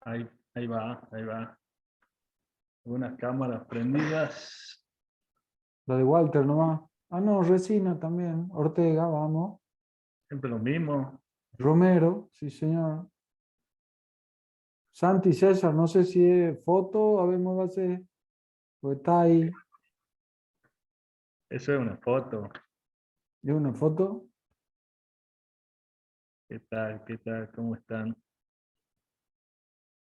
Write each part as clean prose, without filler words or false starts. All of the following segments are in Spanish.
Ahí, ahí va, ahí va. Algunas cámaras prendidas. La de Walter nomás. Ah, no, Resina también. Ortega, vamos. Siempre lo mismo. Romero, sí, señor. Santi César, no sé si es foto, a ver, muévase. O está ahí. Eso es una foto. ¿Es una foto? ¿Qué tal? ¿Qué tal? ¿Cómo están?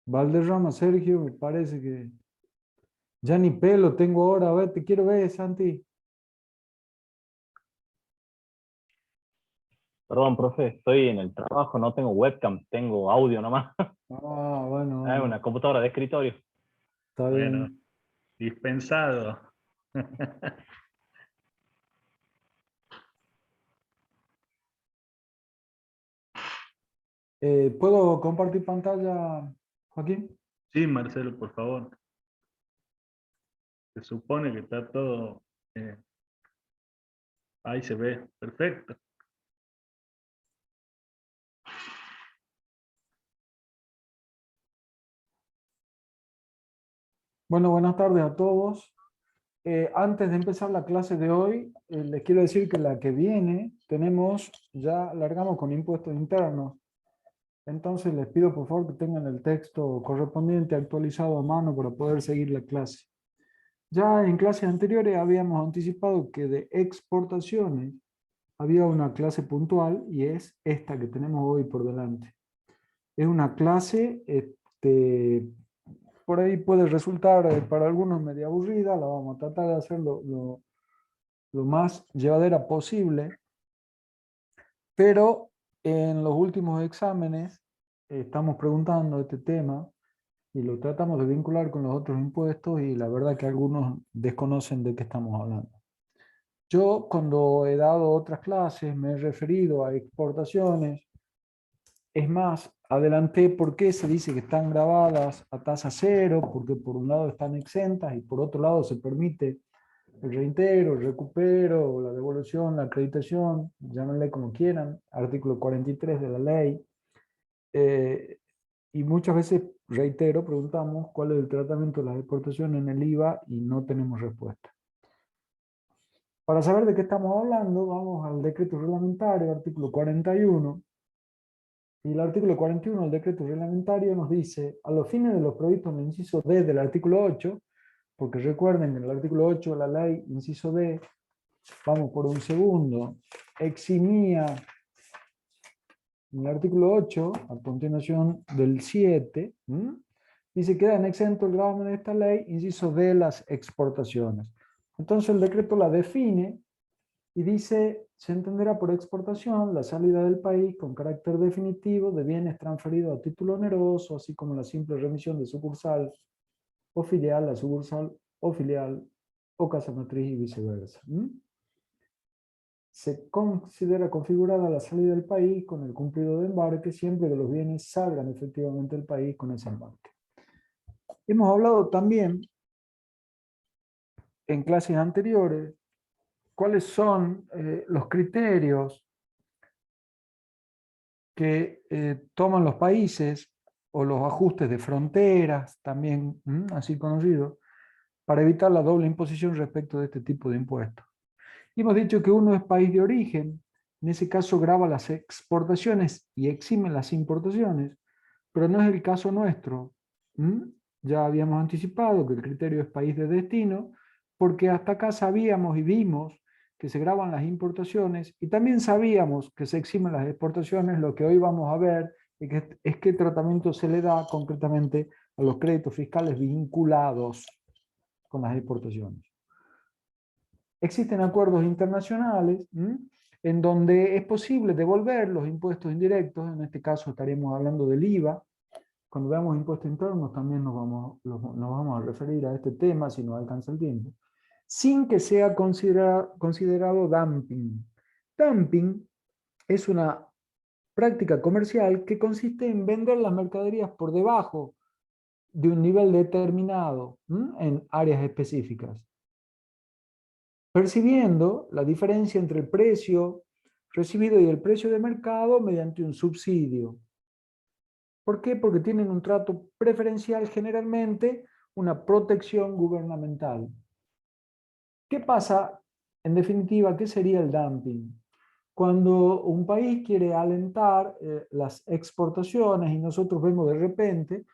Valderrama, Sergio, me parece que. Ya ni pelo tengo ahora. A ver, te quiero ver, Santi. Perdón, profe, estoy en el trabajo, no tengo webcam, tengo audio nomás. Ah, bueno, Es bueno. una computadora de escritorio. Está Bueno, bien. dispensado. ¿Puedo compartir pantalla, Joaquín? Sí, Marcelo, por favor. Se supone que está todo. eh, Ahí se ve. Perfecto. Bueno, buenas tardes a todos. Antes de empezar la clase de hoy, les quiero decir que la que viene ya largamos con impuestos internos. Entonces les pido por favor que tengan el texto correspondiente actualizado a mano para poder seguir la clase. Ya en clases anteriores habíamos anticipado que de exportaciones había una clase puntual y es esta que tenemos hoy por delante. Es una clase, por ahí puede resultar para algunos medio aburrida, la vamos a tratar de hacer lo más llevadera posible, pero en los últimos exámenes estamos preguntando este tema y lo tratamos de vincular con los otros impuestos y la verdad que algunos desconocen de qué estamos hablando. Yo cuando he dado otras clases me he referido a exportaciones. Es más, adelanté por qué se dice que están grabadas a tasa cero, porque por un lado están exentas y por otro lado se permite el reintegro, el recupero, la devolución, la acreditación, llámenle como quieran, artículo 43 de la ley. Eh, y muchas veces, reitero, preguntamos cuál es el tratamiento de las exportaciones en el IVA y no tenemos respuesta. Para saber de qué estamos hablando, vamos al decreto reglamentario, artículo 41. Y el artículo 41 del decreto reglamentario nos dice, a los fines de los provistos en el inciso D del artículo 8, porque recuerden que en el artículo 8 de la ley, inciso D, vamos por un segundo, eximía en el artículo 8, a continuación del 7, dice que quedan exentos el gravamen de esta ley, inciso D, las exportaciones. Entonces el decreto la define y dice, se entenderá por exportación la salida del país con carácter definitivo de bienes transferidos a título oneroso, así como la simple remisión de sucursal o filial a sucursal o filial o casa matriz y viceversa. Se considera configurada la salida del país con el cumplido de embarque siempre que los bienes salgan efectivamente del país con ese embarque. Hemos hablado también en clases anteriores cuáles son los criterios que toman los países o los ajustes de fronteras, también así conocidos, para evitar la doble imposición respecto de este tipo de impuestos. Y hemos dicho que uno es país de origen, en ese caso grava las exportaciones y exime las importaciones, pero no es el caso nuestro. Ya habíamos anticipado que el criterio es país de destino, porque hasta acá sabíamos y vimos que se graban las importaciones y también sabíamos que se eximen las exportaciones. Lo que hoy vamos a ver es qué tratamiento se le da concretamente a los créditos fiscales vinculados con las exportaciones. Existen acuerdos internacionales en donde es posible devolver los impuestos indirectos, en este caso estaríamos hablando del IVA. Cuando veamos impuestos internos también nos vamos a referir a este tema si nos alcanza el tiempo, sin que sea considerado dumping. Dumping es una práctica comercial que consiste en vender las mercaderías por debajo de un nivel determinado en áreas específicas, percibiendo la diferencia entre el precio recibido y el precio de mercado mediante un subsidio. ¿Por qué? Porque tienen un trato preferencial, generalmente una protección gubernamental. ¿Qué pasa? En definitiva, ¿qué sería el dumping? Cuando un país quiere alentar las exportaciones y nosotros vemos de repente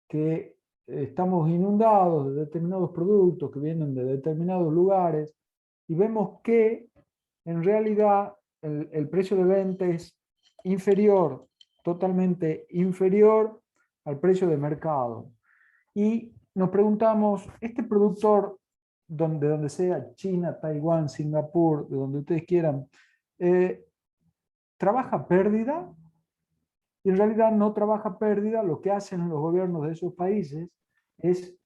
que estamos inundados de determinados productos que vienen de determinados lugares y vemos que en realidad el precio de venta es inferior, totalmente inferior al precio de mercado. Y nos preguntamos, ¿este productor, de donde sea, China, Taiwán, Singapur, de donde ustedes quieran, trabaja pérdida? Y en realidad no trabaja pérdida. Lo que hacen los gobiernos de esos países es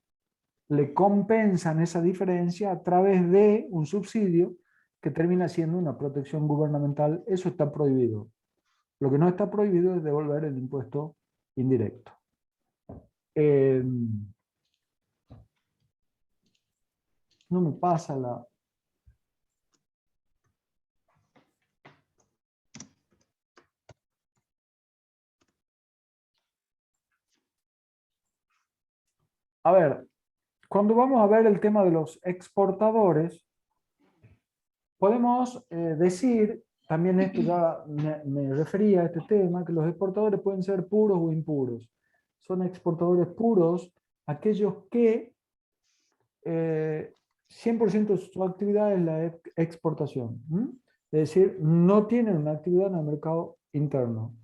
le compensan esa diferencia a través de un subsidio que termina siendo una protección gubernamental. Eso está prohibido. Lo que no está prohibido es devolver el impuesto indirecto. No me pasa la... A ver, cuando vamos a ver el tema de los exportadores, podemos decir, también esto ya me refería a este tema, que los exportadores pueden ser puros o impuros. Son exportadores puros aquellos que 100% de su actividad es la exportación. Es decir, no tienen una actividad en el mercado interno.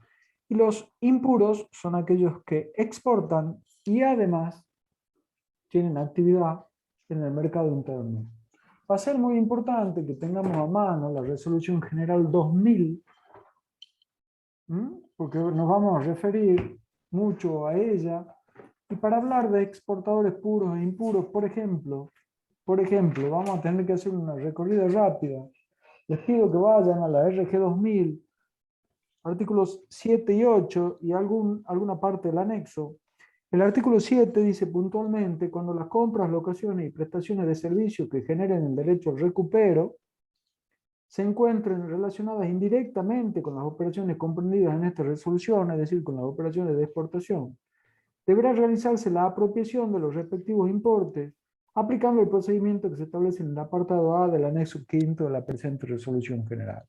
Y los impuros son aquellos que exportan y además tienen actividad en el mercado interno. Va a ser muy importante que tengamos a mano la Resolución General 2000, porque nos vamos a referir mucho a ella. Y para hablar de exportadores puros e impuros, por ejemplo, vamos a tener que hacer una recorrida rápida. Les pido que vayan a la RG 2000, artículos 7 y 8 y alguna parte del anexo. El artículo 7 dice puntualmente: cuando las compras, locaciones y prestaciones de servicios que generen el derecho al recupero se encuentren relacionadas indirectamente con las operaciones comprendidas en esta resolución, es decir, con las operaciones de exportación, deberá realizarse la apropiación de los respectivos importes aplicando el procedimiento que se establece en el apartado A del anexo quinto de la presente resolución general.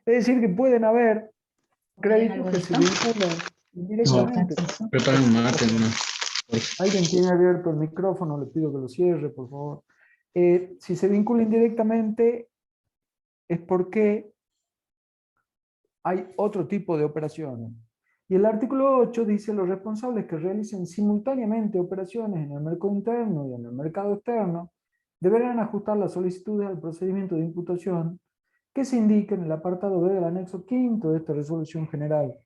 Es decir, que pueden haber créditos que se vinculan indirectamente. Prepara un mate, ¿no? Alguien tiene abierto el micrófono, le pido que lo cierre, por favor. Si se vincula indirectamente es porque hay otro tipo de operaciones. Y el artículo 8 dice: los responsables que realicen simultáneamente operaciones en el mercado interno y en el mercado externo deberán ajustar las solicitudes al procedimiento de imputación que se indique en el apartado B del anexo quinto de esta resolución general.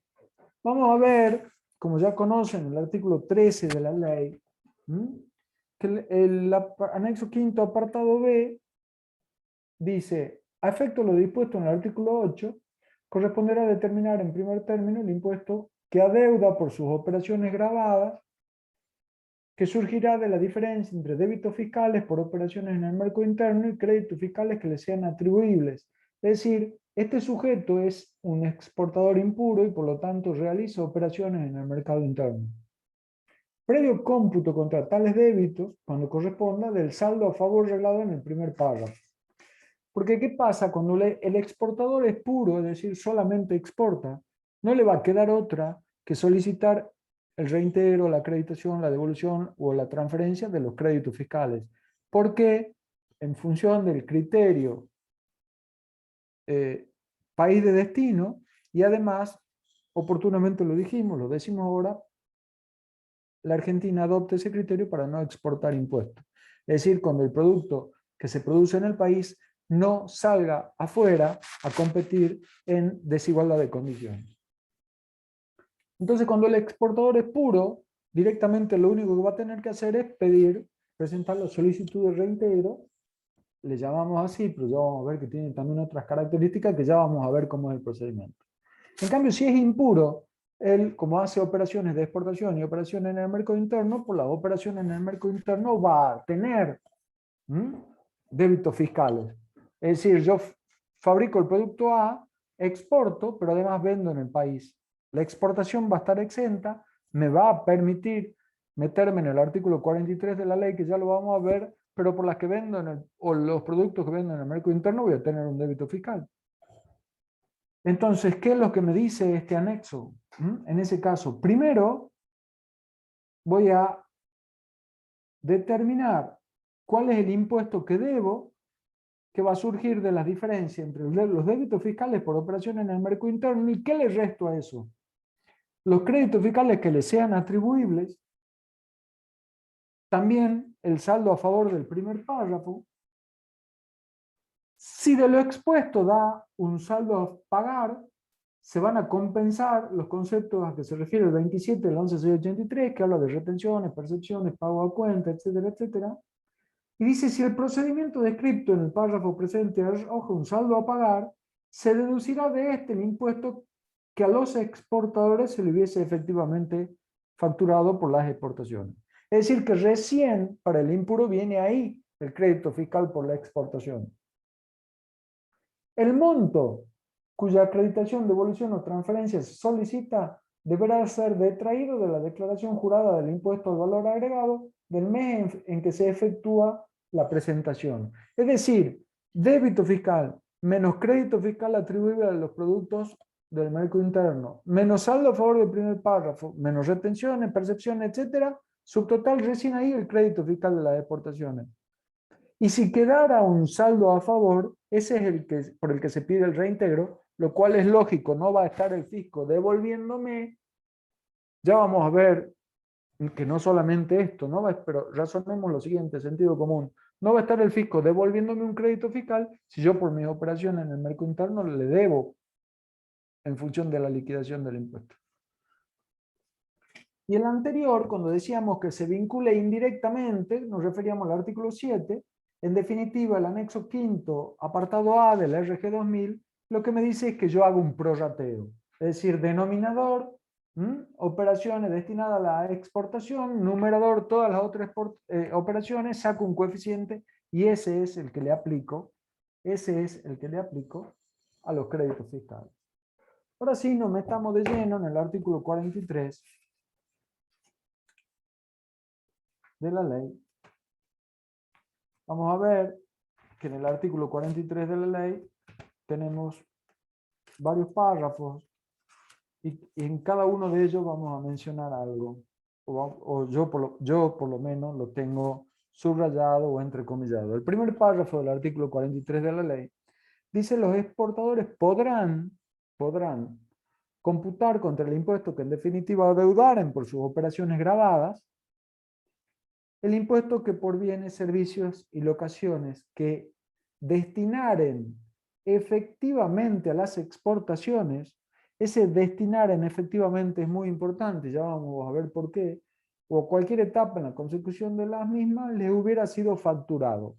Vamos a ver, como ya conocen, el artículo 13 de la ley, que el anexo quinto apartado B dice: a efecto de lo dispuesto en el artículo 8, corresponderá determinar en primer término el impuesto que adeuda por sus operaciones gravadas, que surgirá de la diferencia entre débitos fiscales por operaciones en el mercado interno y créditos fiscales que le sean atribuibles. Es decir, este sujeto es un exportador impuro y por lo tanto realiza operaciones en el mercado interno. Previo cómputo contra tales débitos, cuando corresponda, del saldo a favor reglado en el primer párrafo. Porque ¿qué pasa? Cuando el exportador es puro, es decir, solamente exporta, no le va a quedar otra que solicitar el reintegro, la acreditación, la devolución o la transferencia de los créditos fiscales. Porque en función del criterio país de destino, y además, oportunamente lo dijimos, lo decimos ahora, la Argentina adopta ese criterio para no exportar impuestos. Es decir, cuando el producto que se produce en el país no salga afuera a competir en desigualdad de condiciones. Entonces, cuando el exportador es puro, directamente lo único que va a tener que hacer es presentar la solicitud de reintegro, le llamamos así, pero ya vamos a ver que tiene también otras características que ya vamos a ver cómo es el procedimiento. En cambio, si es impuro, él, como hace operaciones de exportación y operaciones en el mercado interno, por las operaciones en el mercado interno va a tener débitos fiscales. Es decir, yo fabrico el producto A, exporto, pero además vendo en el país. La exportación va a estar exenta, me va a permitir meterme en el artículo 43 de la ley, que ya lo vamos a ver, pero por las que vendo o los productos que vendo en el mercado interno voy a tener un débito fiscal. Entonces, ¿qué es lo que me dice este anexo? En ese caso, primero voy a determinar cuál es el impuesto que debo, que va a surgir de la diferencia entre los débitos fiscales por operaciones en el mercado interno y qué le resto a eso. Los créditos fiscales que le sean atribuibles, también el saldo a favor del primer párrafo. Si de lo expuesto da un saldo a pagar, se van a compensar los conceptos a que se refiere el 27 del 11.683, que habla de retenciones, percepciones, pago a cuenta, etcétera, etcétera. Y dice, si el procedimiento descrito en el párrafo presente arroja un saldo a pagar, se deducirá de este el impuesto que a los exportadores se le hubiese efectivamente facturado por las exportaciones. Es decir, que recién para el impuro viene ahí el crédito fiscal por la exportación. El monto cuya acreditación, devolución o transferencia se solicita deberá ser detraído de la declaración jurada del impuesto al valor agregado del mes en que se efectúa la presentación. Es decir, débito fiscal menos crédito fiscal atribuible a los productos del mercado interno, menos saldo a favor del primer párrafo, menos retenciones, percepciones, etcétera, subtotal recién ahí el crédito fiscal de las exportaciones. Y si quedara un saldo a favor, ese es el que, por el que se pide el reintegro, lo cual es lógico, no va a estar el fisco devolviéndome. Ya vamos a ver que no solamente esto, ¿no? Pero razonemos lo siguiente, sentido común. No va a estar el fisco devolviéndome un crédito fiscal si yo por mis operaciones en el mercado interno le debo en función de la liquidación del impuesto. Y el anterior, cuando decíamos que se vincule indirectamente, nos referíamos al artículo 7, en definitiva, el anexo quinto, apartado A de la RG 2000, lo que me dice es que yo hago un prorrateo. Es decir, denominador, operaciones destinadas a la exportación, numerador, todas las otras operaciones, saco un coeficiente y ese es el que le aplico, a los créditos fiscales. Ahora sí, nos metamos de lleno en el artículo 43 de la ley. Vamos a ver que en el artículo 43 de la ley tenemos varios párrafos y en cada uno de ellos vamos a mencionar algo. O yo por lo menos lo tengo subrayado o entrecomillado. El primer párrafo del artículo 43 de la ley dice: los exportadores podrán computar contra el impuesto que en definitiva adeudaren por sus operaciones gravadas el impuesto que por bienes, servicios y locaciones que destinaren efectivamente a las exportaciones. Ese destinaren efectivamente es muy importante, ya vamos a ver por qué, o cualquier etapa en la consecución de las mismas les hubiera sido facturado,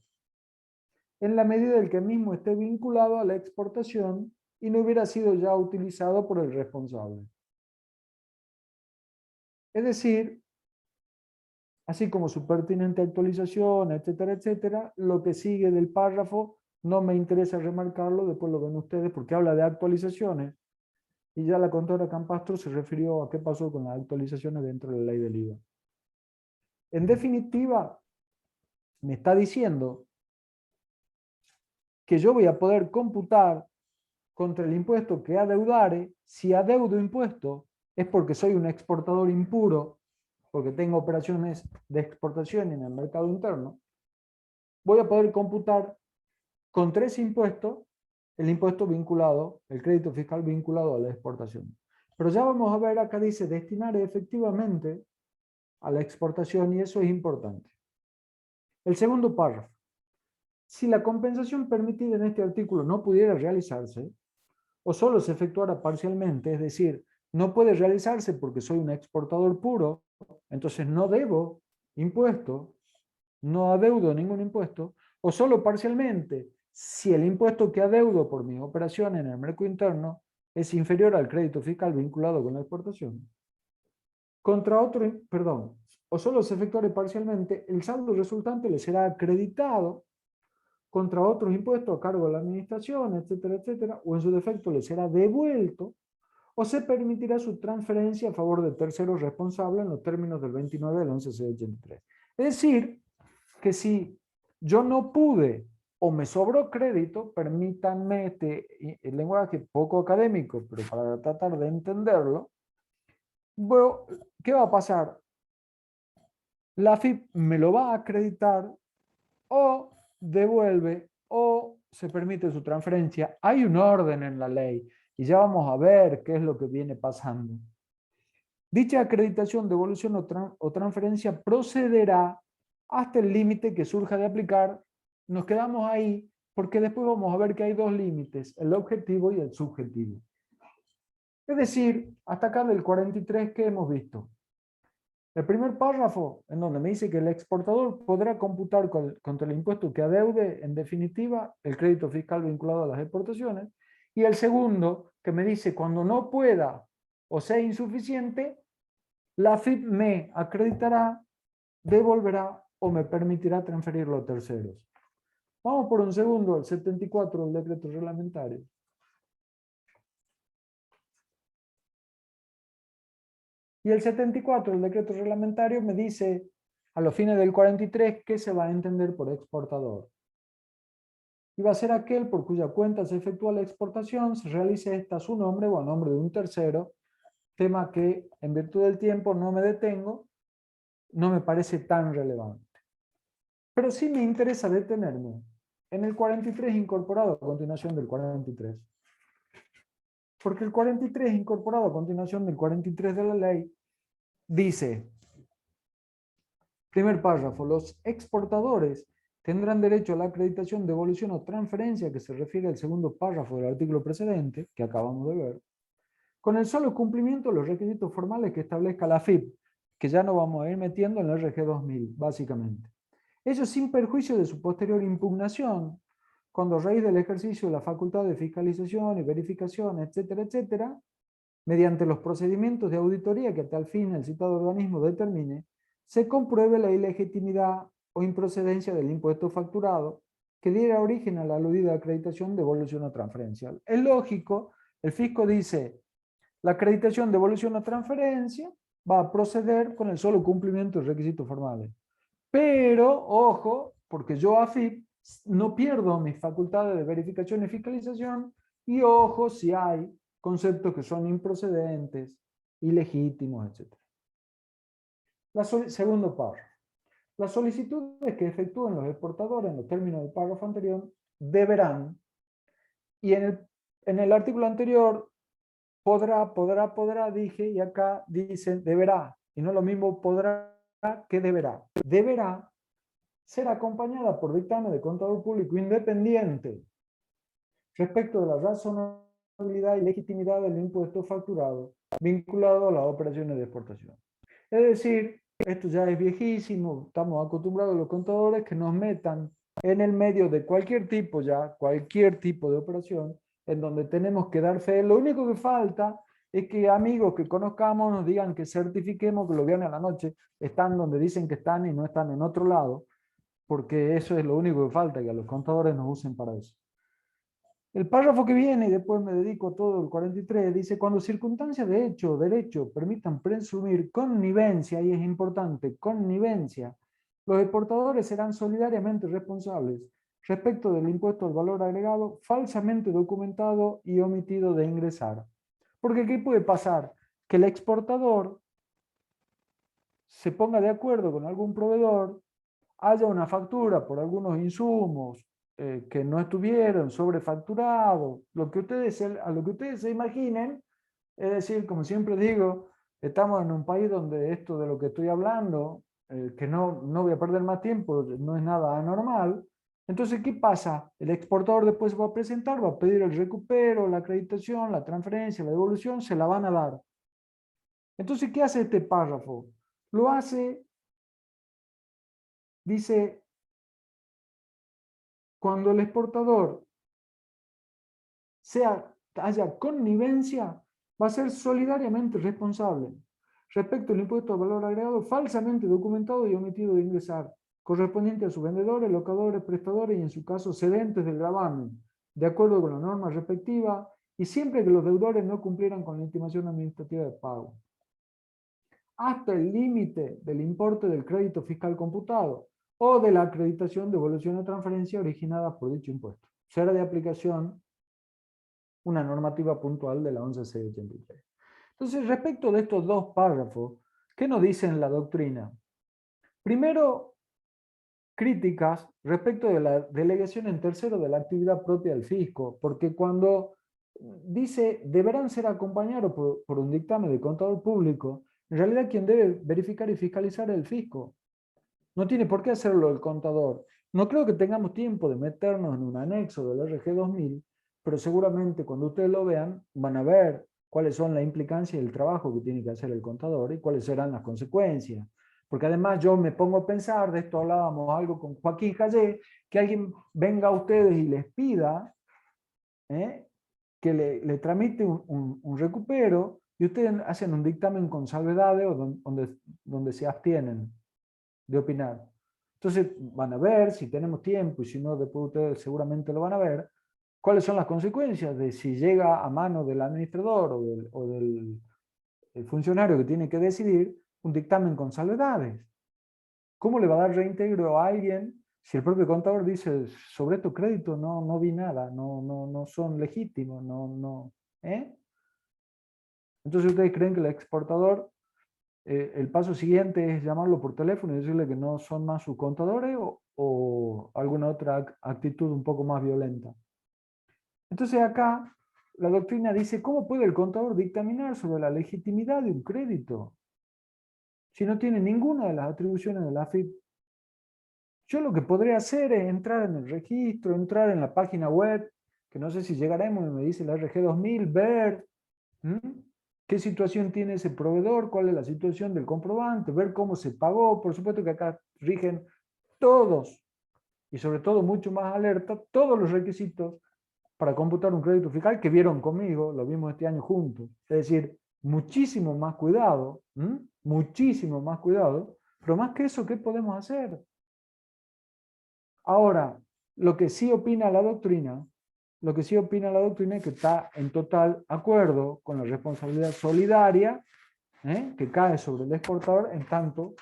en la medida en que el mismo esté vinculado a la exportación y no hubiera sido ya utilizado por el responsable. Es decir, así como su pertinente actualización, etcétera, etcétera, lo que sigue del párrafo no me interesa remarcarlo, después lo ven ustedes porque habla de actualizaciones y ya la contadora Campastro se refirió a qué pasó con las actualizaciones dentro de la ley del IVA. En definitiva, me está diciendo que yo voy a poder computar contra el impuesto que adeudare. Si adeudo impuesto es porque soy un exportador impuro, porque tengo operaciones de exportación en el mercado interno. Voy a poder computar contra ese impuesto el impuesto vinculado, el crédito fiscal vinculado a la exportación. Pero ya vamos a ver, acá dice destinar efectivamente a la exportación y eso es importante. El segundo párrafo. Si la compensación permitida en este artículo no pudiera realizarse, o solo se efectuara parcialmente, es decir, no puede realizarse porque soy un exportador puro, entonces no debo impuesto, no adeudo ningún impuesto, o solo parcialmente, si el impuesto que adeudo por mis operaciones en el mercado interno es inferior al crédito fiscal vinculado con la exportación. Contra otro, perdón, o solo se efectuare parcialmente, el saldo resultante le será acreditado contra otros impuestos a cargo de la administración, etcétera, etcétera, o en su defecto le será devuelto, o se permitirá su transferencia a favor de terceros responsables en los términos del 29 del 11.683. Es decir, que si yo no pude o me sobró crédito, permítanme el lenguaje poco académico, pero para tratar de entenderlo, bueno, ¿qué va a pasar? La AFIP me lo va a acreditar o devuelve o se permite su transferencia. Hay un orden en la ley y ya vamos a ver qué es lo que viene pasando. Dicha acreditación, devolución o transferencia procederá hasta el límite que surja de aplicar. Nos quedamos ahí porque después vamos a ver que hay dos límites, el objetivo y el subjetivo. Es decir, hasta acá del 43 que hemos visto. El primer párrafo, en donde me dice que el exportador podrá computar contra el impuesto que adeude, en definitiva, el crédito fiscal vinculado a las exportaciones. Y el segundo, que me dice cuando no pueda o sea insuficiente, la AFIP me acreditará, devolverá o me permitirá transferirlo a terceros. Vamos por un segundo al 74 del decreto reglamentario. Y el 74 del decreto reglamentario me dice, a los fines del 43, qué se va a entender por exportador. Y va a ser aquel por cuya cuenta se efectúa la exportación, se realice esta a su nombre o a nombre de un tercero, tema que en virtud del tiempo no me detengo, no me parece tan relevante. Pero sí me interesa detenerme en el 43 incorporado a continuación del 43. Porque el 43 incorporado a continuación del 43 de la ley dice, primer párrafo, los exportadores tendrán derecho a la acreditación, devolución o transferencia que se refiere al segundo párrafo del artículo precedente, que acabamos de ver, con el solo cumplimiento de los requisitos formales que establezca la AFIP, que ya no vamos a ir metiendo en el RG 2000, básicamente. Ello sin perjuicio de su posterior impugnación, cuando a raíz del ejercicio de la facultad de fiscalización y verificación, etcétera, etcétera, mediante los procedimientos de auditoría que a tal fin el citado organismo determine, se compruebe la ilegitimidad o improcedencia del impuesto facturado que diera origen a la aludida acreditación, devolución o transferencia. Es lógico, el fisco dice, la acreditación, devolución o transferencia va a proceder con el solo cumplimiento de requisitos formales. Pero, ojo, porque yo AFIP no pierdo mis facultades de verificación y fiscalización y ojo si hay conceptos que son improcedentes, ilegítimos, etc. Segundo párrafo. Las solicitudes que efectúen los exportadores en los términos del párrafo anterior deberán, y en el artículo anterior, podrá, dije, y acá dicen deberá, y no lo mismo podrá que deberá. Deberá ser acompañada por dictamen de contador público independiente respecto de la razonabilidad y legitimidad del impuesto facturado vinculado a las operaciones de exportación. Es decir, esto ya es viejísimo, estamos acostumbrados los contadores que nos metan en el medio de cualquier tipo de operación, en donde tenemos que dar fe. Lo único que falta es que amigos que conozcamos nos digan que certifiquemos que los viernes a la noche están donde dicen que están y no están en otro lado, porque eso es lo único que falta, que a los contadores nos usen para eso. El párrafo que viene, y después me dedico a todo el 43, dice, cuando circunstancias de hecho o derecho permitan presumir connivencia, y es importante, connivencia, los exportadores serán solidariamente responsables respecto del impuesto al valor agregado falsamente documentado y omitido de ingresar. Porque ¿qué puede pasar? Que el exportador se ponga de acuerdo con algún proveedor, haya una factura por algunos insumos que no estuvieron sobrefacturados, a lo que ustedes se imaginen, es decir, como siempre digo, estamos en un país donde esto de lo que estoy hablando, que no voy a perder más tiempo, no es nada anormal. Entonces, ¿qué pasa? El exportador después va a presentar, va a pedir el recupero, la acreditación, la transferencia, la devolución, se la van a dar. Entonces, ¿qué hace este párrafo? Lo hace, dice, cuando el exportador haya connivencia, va a ser solidariamente responsable respecto al impuesto al valor agregado falsamente documentado y omitido de ingresar, correspondiente a sus vendedores, locadores, prestadores y en su caso cedentes del gravamen, de acuerdo con la norma respectiva y siempre que los deudores no cumplieran con la intimación administrativa de pago, hasta el límite del importe del crédito fiscal computado o de la acreditación, devolución o transferencia originada por dicho impuesto. Será de aplicación una normativa puntual de la 11683. Entonces, respecto de estos dos párrafos, ¿qué nos dice en la doctrina? Primero, críticas respecto de la delegación en tercero de la actividad propia del fisco, porque cuando dice deberán ser acompañados por un dictamen del contador público, en realidad quien debe verificar y fiscalizar es el fisco. No tiene por qué hacerlo el contador. No creo que tengamos tiempo de meternos en un anexo del RG 2000, pero seguramente cuando ustedes lo vean van a ver cuáles son las implicancias del trabajo que tiene que hacer el contador y cuáles serán las consecuencias. Porque además yo me pongo a pensar, de esto hablábamos algo con Joaquín Jallé, que alguien venga a ustedes y les pida que le tramite un recupero y ustedes hacen un dictamen con salvedades o donde se abstienen de opinar. Entonces van a ver si tenemos tiempo y si no, después ustedes seguramente lo van a ver, cuáles son las consecuencias de si llega a mano del administrador o del funcionario que tiene que decidir un dictamen con salvedades. ¿Cómo le va a dar reintegro a alguien si el propio contador dice sobre estos créditos no vi nada, no son legítimos, Entonces ustedes creen que el exportador el paso siguiente es llamarlo por teléfono y decirle que no son más sus contadores o alguna otra actitud un poco más violenta. Entonces acá la doctrina dice, ¿cómo puede el contador dictaminar sobre la legitimidad de un crédito si no tiene ninguna de las atribuciones de la AFIP? Yo lo que podría hacer es entrar en el registro, entrar en la página web, que no sé si llegaremos, me dice la RG 2000, ver qué situación tiene ese proveedor, cuál es la situación del comprobante, ver cómo se pagó. Por supuesto que acá rigen todos, y sobre todo mucho más alerta, todos los requisitos para computar un crédito fiscal que vieron conmigo, lo vimos este año juntos. Es decir, muchísimo más cuidado, muchísimo más cuidado, pero más que eso, ¿qué podemos hacer? Ahora, lo que sí opina la doctrina es que está en total acuerdo con la responsabilidad solidaria que cae sobre el exportador en tanto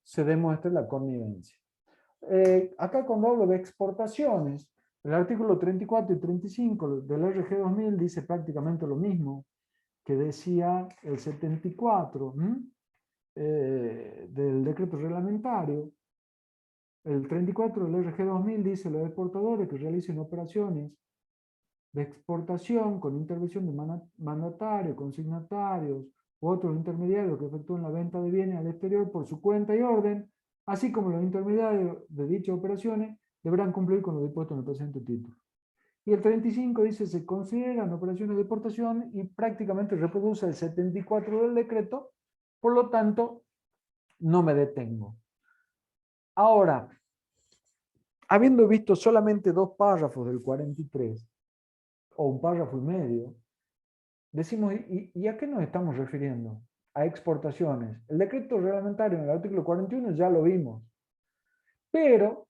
se demuestre la connivencia. Acá cuando hablo de exportaciones, el artículo 34 y 35 del RG 2000 dice prácticamente lo mismo que decía el 74 del decreto reglamentario. El 34 del RG 2000 dice los exportadores que realicen operaciones de exportación con intervención de mandatarios, consignatarios u otros intermediarios que efectúen la venta de bienes al exterior por su cuenta y orden, así como los intermediarios de dichas operaciones deberán cumplir con lo dispuesto en el presente título. Y el 35 dice, se consideran operaciones de exportación y prácticamente reproduce el 74 del decreto, por lo tanto, no me detengo. Ahora, habiendo visto solamente dos párrafos del 43, o un párrafo y medio, decimos, ¿y a qué nos estamos refiriendo? A exportaciones. El decreto reglamentario en el artículo 41 ya lo vimos. Pero,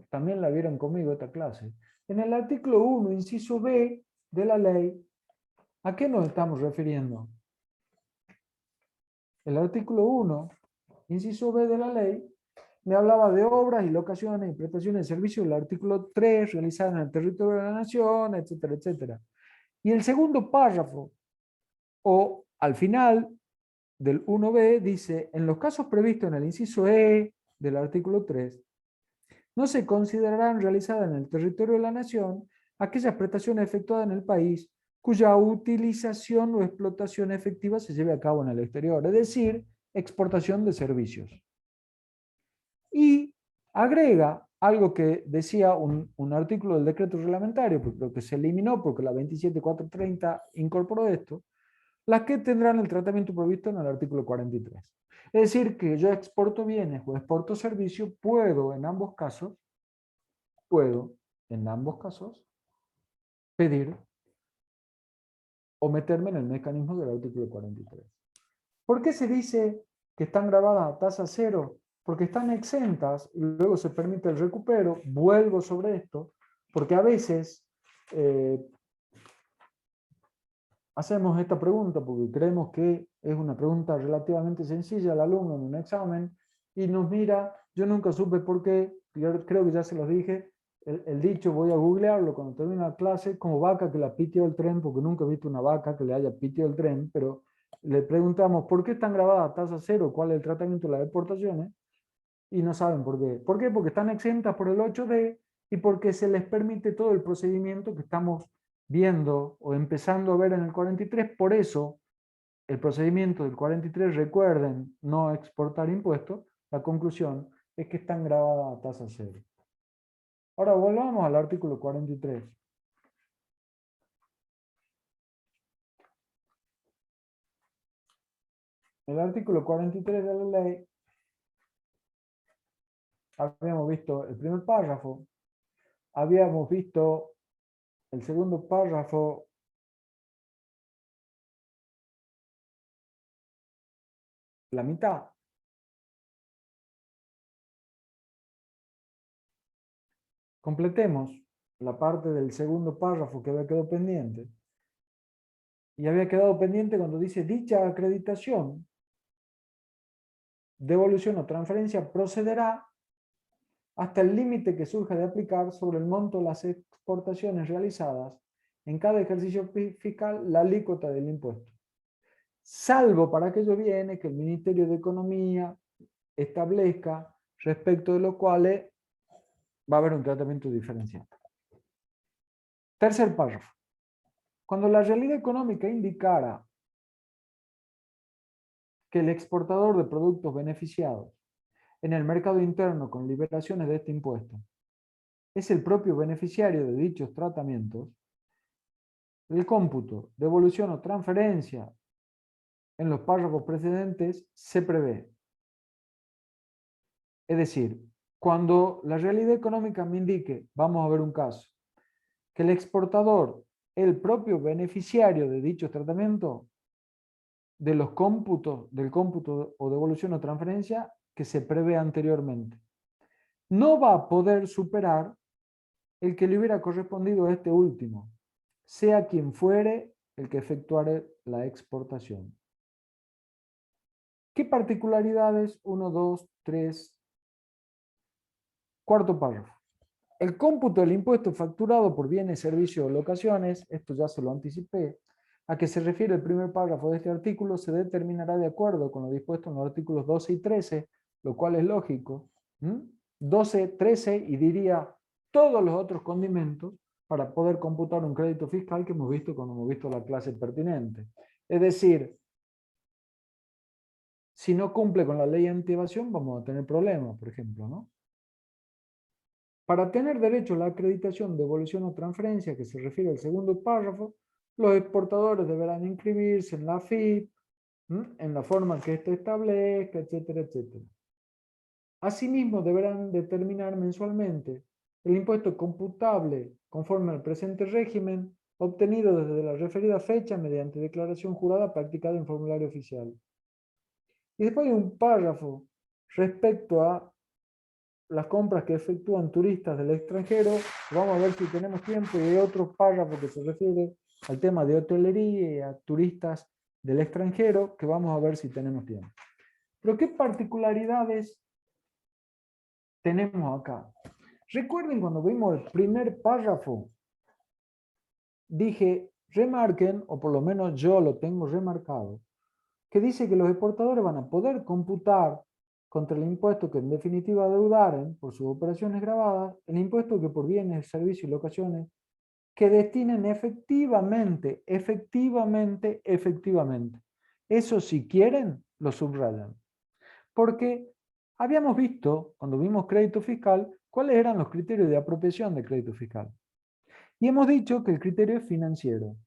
también la vieron conmigo esta clase. En el artículo 1, inciso B de la ley, ¿a qué nos estamos refiriendo? El artículo 1, inciso B de la ley, me hablaba de obras y locaciones y prestaciones de servicios. El artículo 3, realizadas en el territorio de la nación, etcétera, etcétera. Y el segundo párrafo, o al final del 1b, dice, en los casos previstos en el inciso E del artículo 3, no se considerarán realizadas en el territorio de la nación aquellas prestaciones efectuadas en el país cuya utilización o explotación efectiva se lleve a cabo en el exterior, es decir, exportación de servicios. Y agrega algo que decía un artículo del decreto reglamentario, pero que se eliminó porque la 27430 incorporó esto, las que tendrán el tratamiento previsto en el artículo 43. Es decir, que yo exporto bienes o exporto servicios, puedo en ambos casos pedir o meterme en el mecanismo del artículo 43. ¿Por qué se dice que están grabadas a tasa cero? Porque están exentas y luego se permite el recupero. Vuelvo sobre esto, porque a veces hacemos esta pregunta porque creemos que es una pregunta relativamente sencilla al alumno en un examen y nos mira, yo nunca supe por qué, yo creo que ya se los dije, el dicho voy a googlearlo cuando termine la clase, como vaca que la pitió el tren, porque nunca he visto una vaca que le haya pitido el tren, pero le preguntamos por qué están grabadas a tasa cero, cuál es el tratamiento de las deportaciones, y no saben por qué. ¿Por qué? Porque están exentas por el 8D y porque se les permite todo el procedimiento que estamos viendo o empezando a ver en el 43. Por eso, el procedimiento del 43, recuerden, no exportar impuestos, la conclusión es que están grabadas a tasa cero. Ahora volvamos al artículo 43. El artículo 43 de la ley, habíamos visto el primer párrafo, habíamos visto el segundo párrafo, la mitad. Completemos la parte del segundo párrafo que había quedado pendiente. Y había quedado pendiente cuando dice dicha acreditación, devolución o transferencia procederá hasta el límite que surja de aplicar sobre el monto de las exportaciones realizadas en cada ejercicio fiscal la alícuota del impuesto. Salvo para aquello viene que el Ministerio de Economía establezca respecto de lo cual va a haber un tratamiento diferenciado. Tercer párrafo. Cuando la realidad económica indicara que el exportador de productos beneficiados en el mercado interno con liberaciones de este impuesto es el propio beneficiario de dichos tratamientos, el cómputo, devolución o transferencia en los párrafos precedentes se prevé. Es decir, cuando la realidad económica me indique, vamos a ver un caso, que el exportador, el propio beneficiario de dichos tratamientos, de los cómputos, del cómputo o devolución o transferencia que se prevé anteriormente, no va a poder superar el que le hubiera correspondido a este último, sea quien fuere el que efectuare la exportación. ¿Qué particularidades? 1, 2, 3. Cuarto párrafo. El cómputo del impuesto facturado por bienes, servicios o locaciones, esto ya se lo anticipé, a que se refiere el primer párrafo de este artículo, se determinará de acuerdo con lo dispuesto en los artículos 12 y 13, lo cual es lógico. 12, 13 y diría todos los otros condimentos para poder computar un crédito fiscal que hemos visto cuando hemos visto la clase pertinente. Es decir, si no cumple con la ley anti-evasión, vamos a tener problemas, por ejemplo, ¿no? Para tener derecho a la acreditación, devolución o transferencia que se refiere al segundo párrafo, los exportadores deberán inscribirse en la AFIP, en la forma que éste establezca, etcétera, etcétera. Asimismo, deberán determinar mensualmente el impuesto computable conforme al presente régimen, obtenido desde la referida fecha mediante declaración jurada practicada en formulario oficial. Y después hay un párrafo respecto a las compras que efectúan turistas del extranjero. Vamos a ver si tenemos tiempo, y hay otro párrafo que se refiere al tema de hotelería y a turistas del extranjero, que vamos a ver si tenemos tiempo. Pero ¿qué particularidades tenemos acá? Recuerden cuando vimos el primer párrafo, dije, remarquen, o por lo menos yo lo tengo remarcado, que dice que los exportadores van a poder computar contra el impuesto que en definitiva adeudaren por sus operaciones grabadas, el impuesto que por bienes, servicios y locaciones que destinen efectivamente. Eso si quieren, lo subrayan. Porque habíamos visto, cuando vimos crédito fiscal, cuáles eran los criterios de apropiación de crédito fiscal. Y hemos dicho que el criterio es financiero.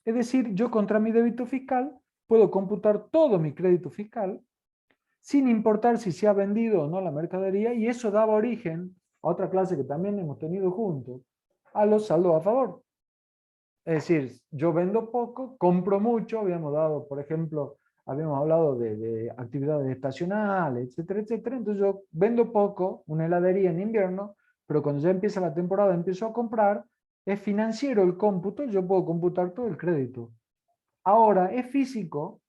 Es decir, yo contra mi débito fiscal puedo computar todo mi crédito fiscal sin importar si se ha vendido o no la mercadería, y eso daba origen a otra clase que también hemos tenido juntos, a los saldos a favor. Es decir, yo vendo poco, compro mucho, habíamos dado, por ejemplo, habíamos hablado de actividades estacionales, etcétera, etcétera. Entonces yo vendo poco, una heladería en invierno, pero cuando ya empieza la temporada empiezo a comprar, es financiero el cómputo, yo puedo computar todo el crédito ahora es físico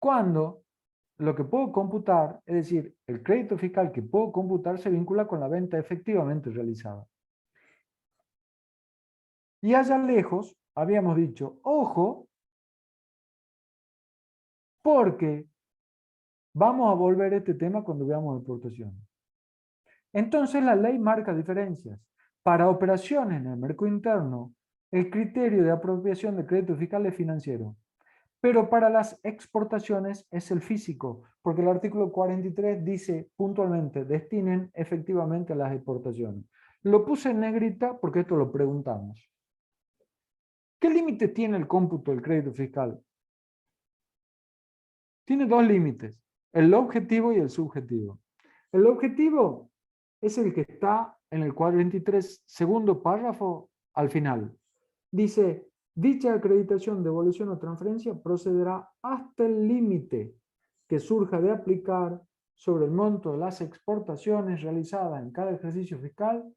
cuando lo que puedo computar, es decir, el crédito fiscal que puedo computar se vincula con la venta efectivamente realizada. Y allá lejos habíamos dicho, ojo, porque vamos a volver a este tema cuando veamos exportaciones. Entonces la ley marca diferencias. Para operaciones en el mercado interno, el criterio de apropiación de crédito fiscal es financiero. Pero para las exportaciones es el físico, porque el artículo 43 dice puntualmente, destinen efectivamente a las exportaciones. Lo puse en negrita porque esto lo preguntamos. ¿Qué límite tiene el cómputo del crédito fiscal? Tiene dos límites, el objetivo y el subjetivo. El objetivo es el que está en el 43, segundo párrafo al final. Dice, dicha acreditación, devolución o transferencia procederá hasta el límite que surja de aplicar sobre el monto de las exportaciones realizadas en cada ejercicio fiscal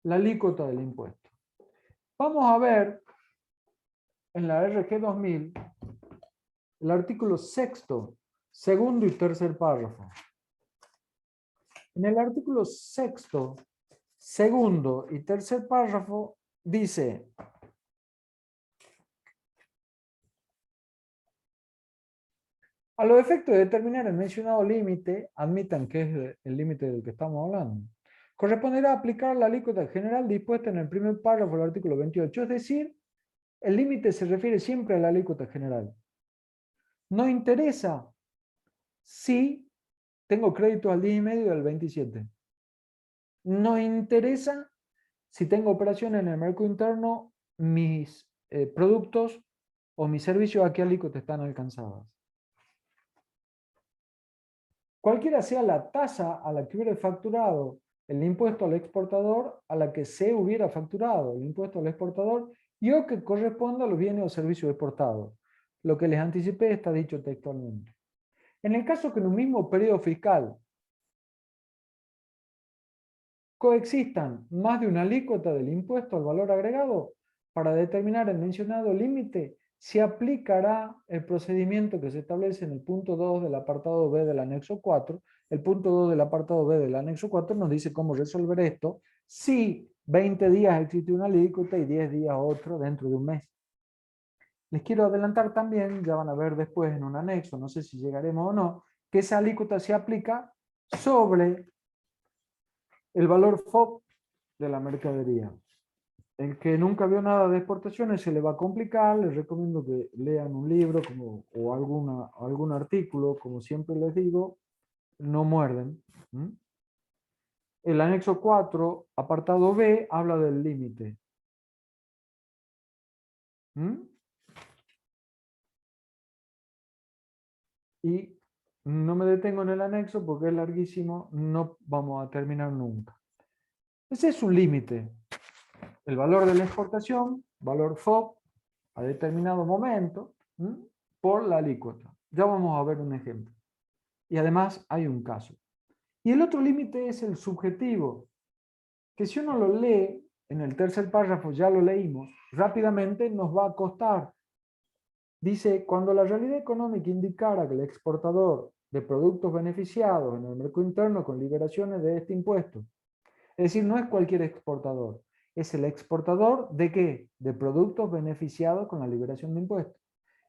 la alícuota del impuesto. Vamos a ver en la RG 2000 el artículo sexto, segundo y tercer párrafo. En el artículo sexto, segundo y tercer párrafo dice: a los efectos de determinar el mencionado límite, admitan que es el límite del que estamos hablando, corresponderá aplicar la alícuota general dispuesta en el primer párrafo del artículo 28, es decir, el límite se refiere siempre a la alícuota general. No interesa si tengo crédito al 10,5 y al 27. No interesa si tengo operaciones en el mercado interno, mis productos o mis servicios a qué alícuota están alcanzadas. Cualquiera sea la tasa a la que hubiera facturado el impuesto al exportador, a la que se hubiera facturado el impuesto al exportador y o que corresponda a los bienes o servicios exportados. Lo que les anticipé está dicho textualmente. En el caso que en un mismo periodo fiscal coexistan más de una alícuota del impuesto al valor agregado, para determinar el mencionado límite, se aplicará el procedimiento que se establece en el punto 2 del apartado B del anexo 4. El punto 2 del apartado B del anexo 4 nos dice cómo resolver esto si 20 días existe una alícuota y 10 días otro dentro de un mes. Les quiero adelantar también, ya van a ver después en un anexo, no sé si llegaremos o no, que esa alícuota se aplica sobre el valor FOB de la mercadería. El que nunca vio nada de exportaciones se le va a complicar, les recomiendo que lean un libro o algún artículo, como siempre les digo, no muerden. El anexo 4, apartado B, habla del límite. Y no me detengo en el anexo porque es larguísimo, no vamos a terminar nunca. Ese es un límite. El valor de la exportación, valor FOB, a determinado momento, por la alícuota. Ya vamos a ver un ejemplo. Y además hay un caso. Y el otro límite es el subjetivo, que si uno lo lee, en el tercer párrafo ya lo leímos, rápidamente nos va a costar. Dice, cuando la realidad económica indicara que el exportador de productos beneficiados en el mercado interno con liberaciones de este impuesto, es decir, no es cualquier exportador, es el exportador ¿de qué? De productos beneficiados con la liberación de impuestos.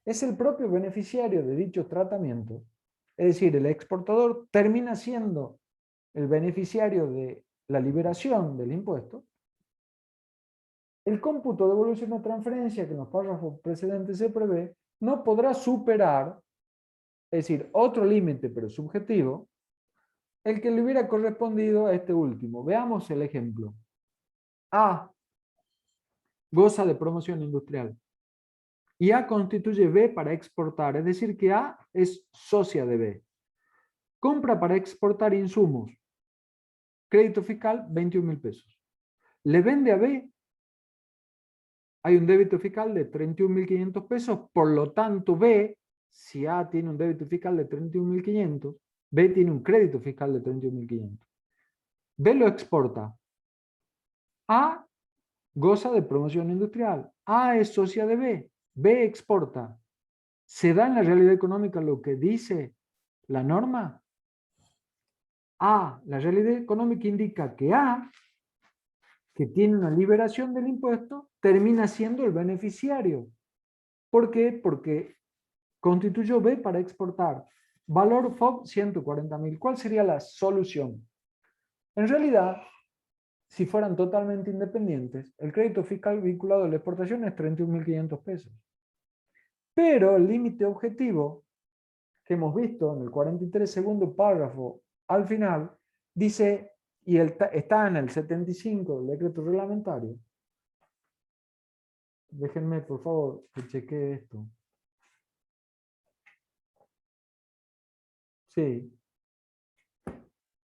Es el propio beneficiario de dichos tratamientos, es decir, el exportador termina siendo el beneficiario de la liberación del impuesto. El cómputo de devolución o transferencia que en los párrafos precedentes se prevé no podrá superar, es decir, otro límite pero subjetivo, el que le hubiera correspondido a este último. Veamos el ejemplo. A goza de promoción industrial y A constituye B para exportar, es decir que A es socia de B. Compra para exportar insumos, crédito fiscal 21.000 pesos. Le vende a B, hay un débito fiscal de 31.500 pesos, por lo tanto B, si A tiene un débito fiscal de 31.500, B tiene un crédito fiscal de 31.500. B lo exporta. A goza de promoción industrial. A es socia de B. B exporta. ¿Se da en la realidad económica lo que dice la norma? A, la realidad económica indica que A, que tiene una liberación del impuesto, termina siendo el beneficiario. ¿Por qué? Porque constituyó B para exportar. Valor FOB 140.000. ¿Cuál sería la solución? En realidad, si fueran totalmente independientes, el crédito fiscal vinculado a la exportación es 31.500 pesos. Pero el límite objetivo que hemos visto en el 43 segundo párrafo al final, dice, y está en el 75 del decreto reglamentario. Déjenme, por favor, que chequee esto. Sí.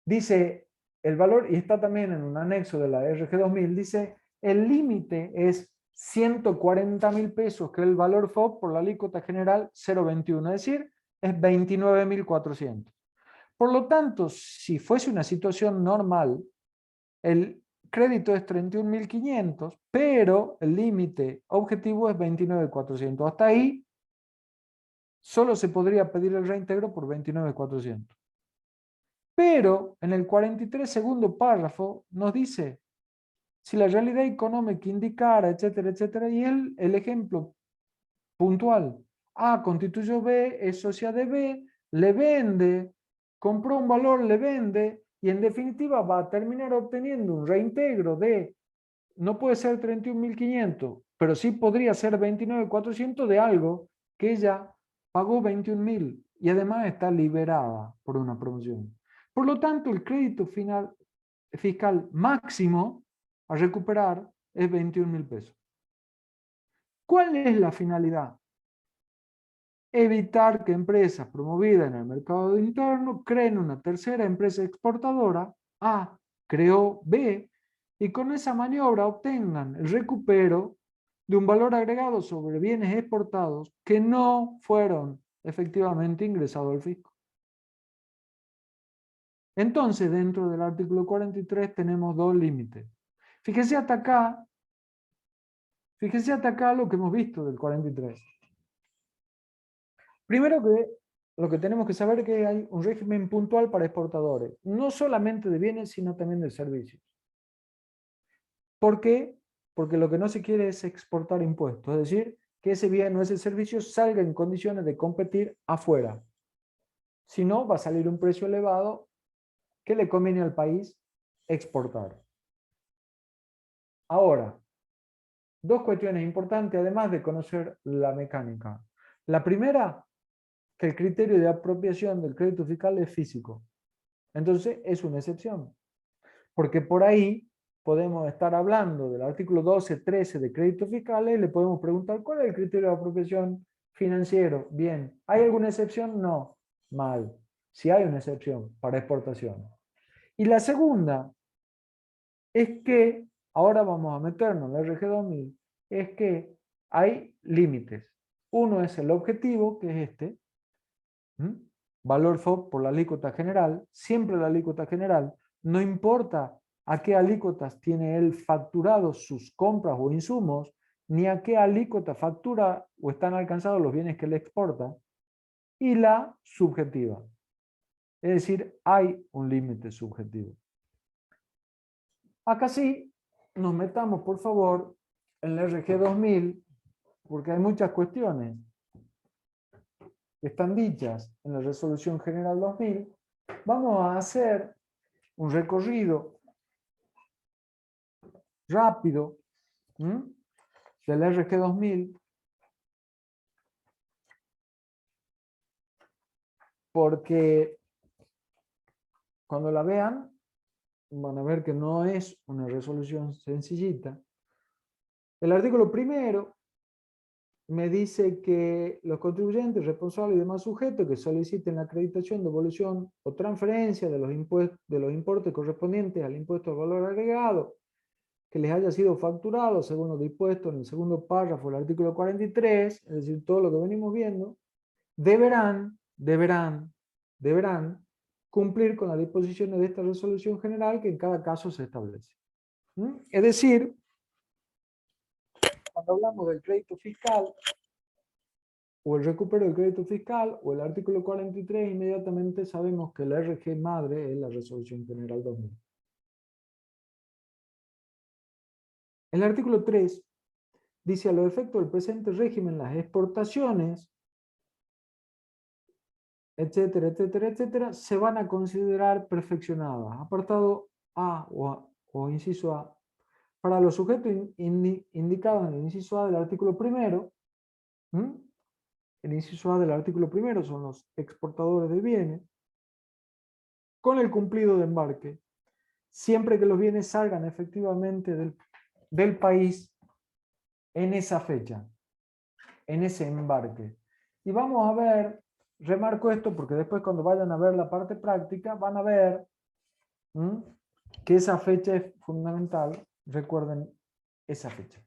Dice el valor, y está también en un anexo de la RG 2000, dice, el límite es 140.000 pesos, que es el valor FOB por la alícuota general 0,21, es decir, es 29.400. Por lo tanto, si fuese una situación normal, el crédito es 31.500, pero el límite objetivo es 29.400. Hasta ahí, solo se podría pedir el reintegro por 29.400. Pero en el 43 segundo párrafo nos dice, si la realidad económica indicara, etcétera, etcétera, y el ejemplo puntual, A constituyó B, es socia de B, le vende, compró un valor, le vende, y en definitiva va a terminar obteniendo un reintegro de, no puede ser 31.500, pero sí podría ser 29.400 de algo que ella pagó 21.000 y además está liberada por una promoción. Por lo tanto, el crédito fiscal máximo a recuperar es 21.000 pesos. ¿Cuál es la finalidad? Evitar que empresas promovidas en el mercado interno creen una tercera empresa exportadora, A, creó B, y con esa maniobra obtengan el recupero de un valor agregado sobre bienes exportados que no fueron efectivamente ingresados al fisco. Entonces, dentro del artículo 43 tenemos dos límites. Fíjense hasta acá lo que hemos visto del 43. Primero que lo que tenemos que saber es que hay un régimen puntual para exportadores, no solamente de bienes, sino también de servicios. ¿Por qué? Porque lo que no se quiere es exportar impuestos, es decir, que ese bien o ese servicio salga en condiciones de competir afuera. Si no, va a salir un precio elevado que le conviene al país exportar. Ahora, dos cuestiones importantes, además de conocer la mecánica. La primera, que el criterio de apropiación del crédito fiscal es físico. Entonces, es una excepción. Porque por ahí podemos estar hablando del artículo 12, 13 de créditos fiscales y le podemos preguntar cuál es el criterio de apropiación financiero. Bien, ¿hay alguna excepción? No. Mal. Si hay una excepción para exportación. Y la segunda es que, ahora vamos a meternos en la RG 2000, es que hay límites. Uno es el objetivo, que es este, valor FOB por la alícuota general, siempre la alícuota general, no importa a qué alícuotas tiene él facturados sus compras o insumos, ni a qué alícuota factura o están alcanzados los bienes que él exporta, y la subjetiva. Es decir, hay un límite subjetivo. Acá sí, nos metamos por favor en la RG 2000, porque hay muchas cuestiones que están dichas en la Resolución General 2000. Vamos a hacer un recorrido rápido del RG 2000, porque cuando la vean van a ver que no es una resolución sencillita. El artículo primero me dice que los contribuyentes, responsables y demás sujetos que soliciten la acreditación, devolución o transferencia de los importes correspondientes al impuesto al valor agregado que les haya sido facturado según lo dispuesto en el segundo párrafo del artículo 43, es decir, todo lo que venimos viendo, deberán cumplir con las disposiciones de esta resolución general que en cada caso se establece. Es decir, cuando hablamos del crédito fiscal, o el recupero del crédito fiscal o el artículo 43, inmediatamente sabemos que la RG madre es la Resolución General 2000. El artículo 3 dice: a los efectos del presente régimen, las exportaciones, etcétera, etcétera, etcétera, se van a considerar perfeccionadas. Apartado A o inciso A. Para los sujetos indicados en el inciso A del artículo primero, el inciso A del artículo primero son los exportadores de bienes, con el cumplido de embarque, siempre que los bienes salgan efectivamente del país en esa fecha, en ese embarque. Y vamos a ver, remarco esto porque después cuando vayan a ver la parte práctica, van a ver que esa fecha es fundamental. Recuerden esa fecha.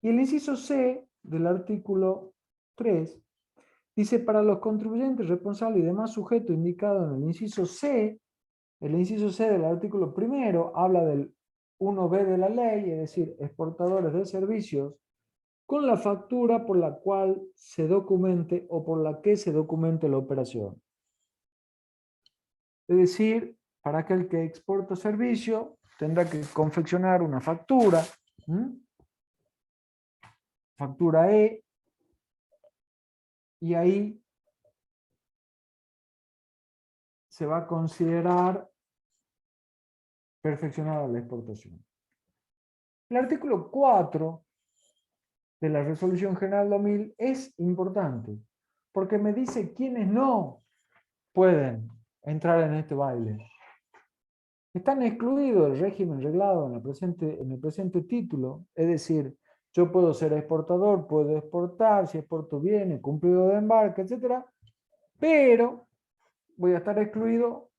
Y el inciso C del artículo 3 dice: para los contribuyentes responsables y demás sujetos indicados en el inciso C del artículo primero habla del 1b de la ley, es decir, exportadores de servicios, con la factura por la cual se documente o por la que se documente la operación. Es decir, para aquel que exporta servicio, tendrá que confeccionar una factura, factura E, y ahí se va a considerar perfeccionada la exportación. El artículo 4 de la Resolución General 2000 es importante, porque me dice quiénes no pueden entrar en este baile. Están excluidos del régimen reglado en el presente título, es decir, yo puedo ser exportador, puedo exportar, si exporto bienes, cumplido de embarque, etc. Pero voy a estar excluido,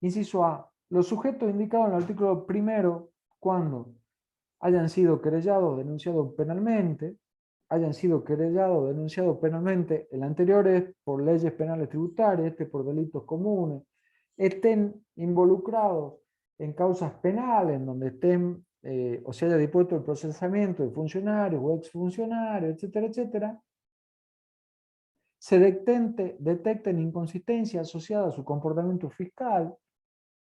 inciso A, los sujetos indicados en el artículo primero cuando hayan sido querellados o denunciados penalmente, el anterior es por leyes penales tributarias, este por delitos comunes, estén involucrados en causas penales, en donde estén, o se haya dispuesto el procesamiento de funcionarios o exfuncionarios, etcétera, etcétera, se detecten inconsistencias asociadas a su comportamiento fiscal,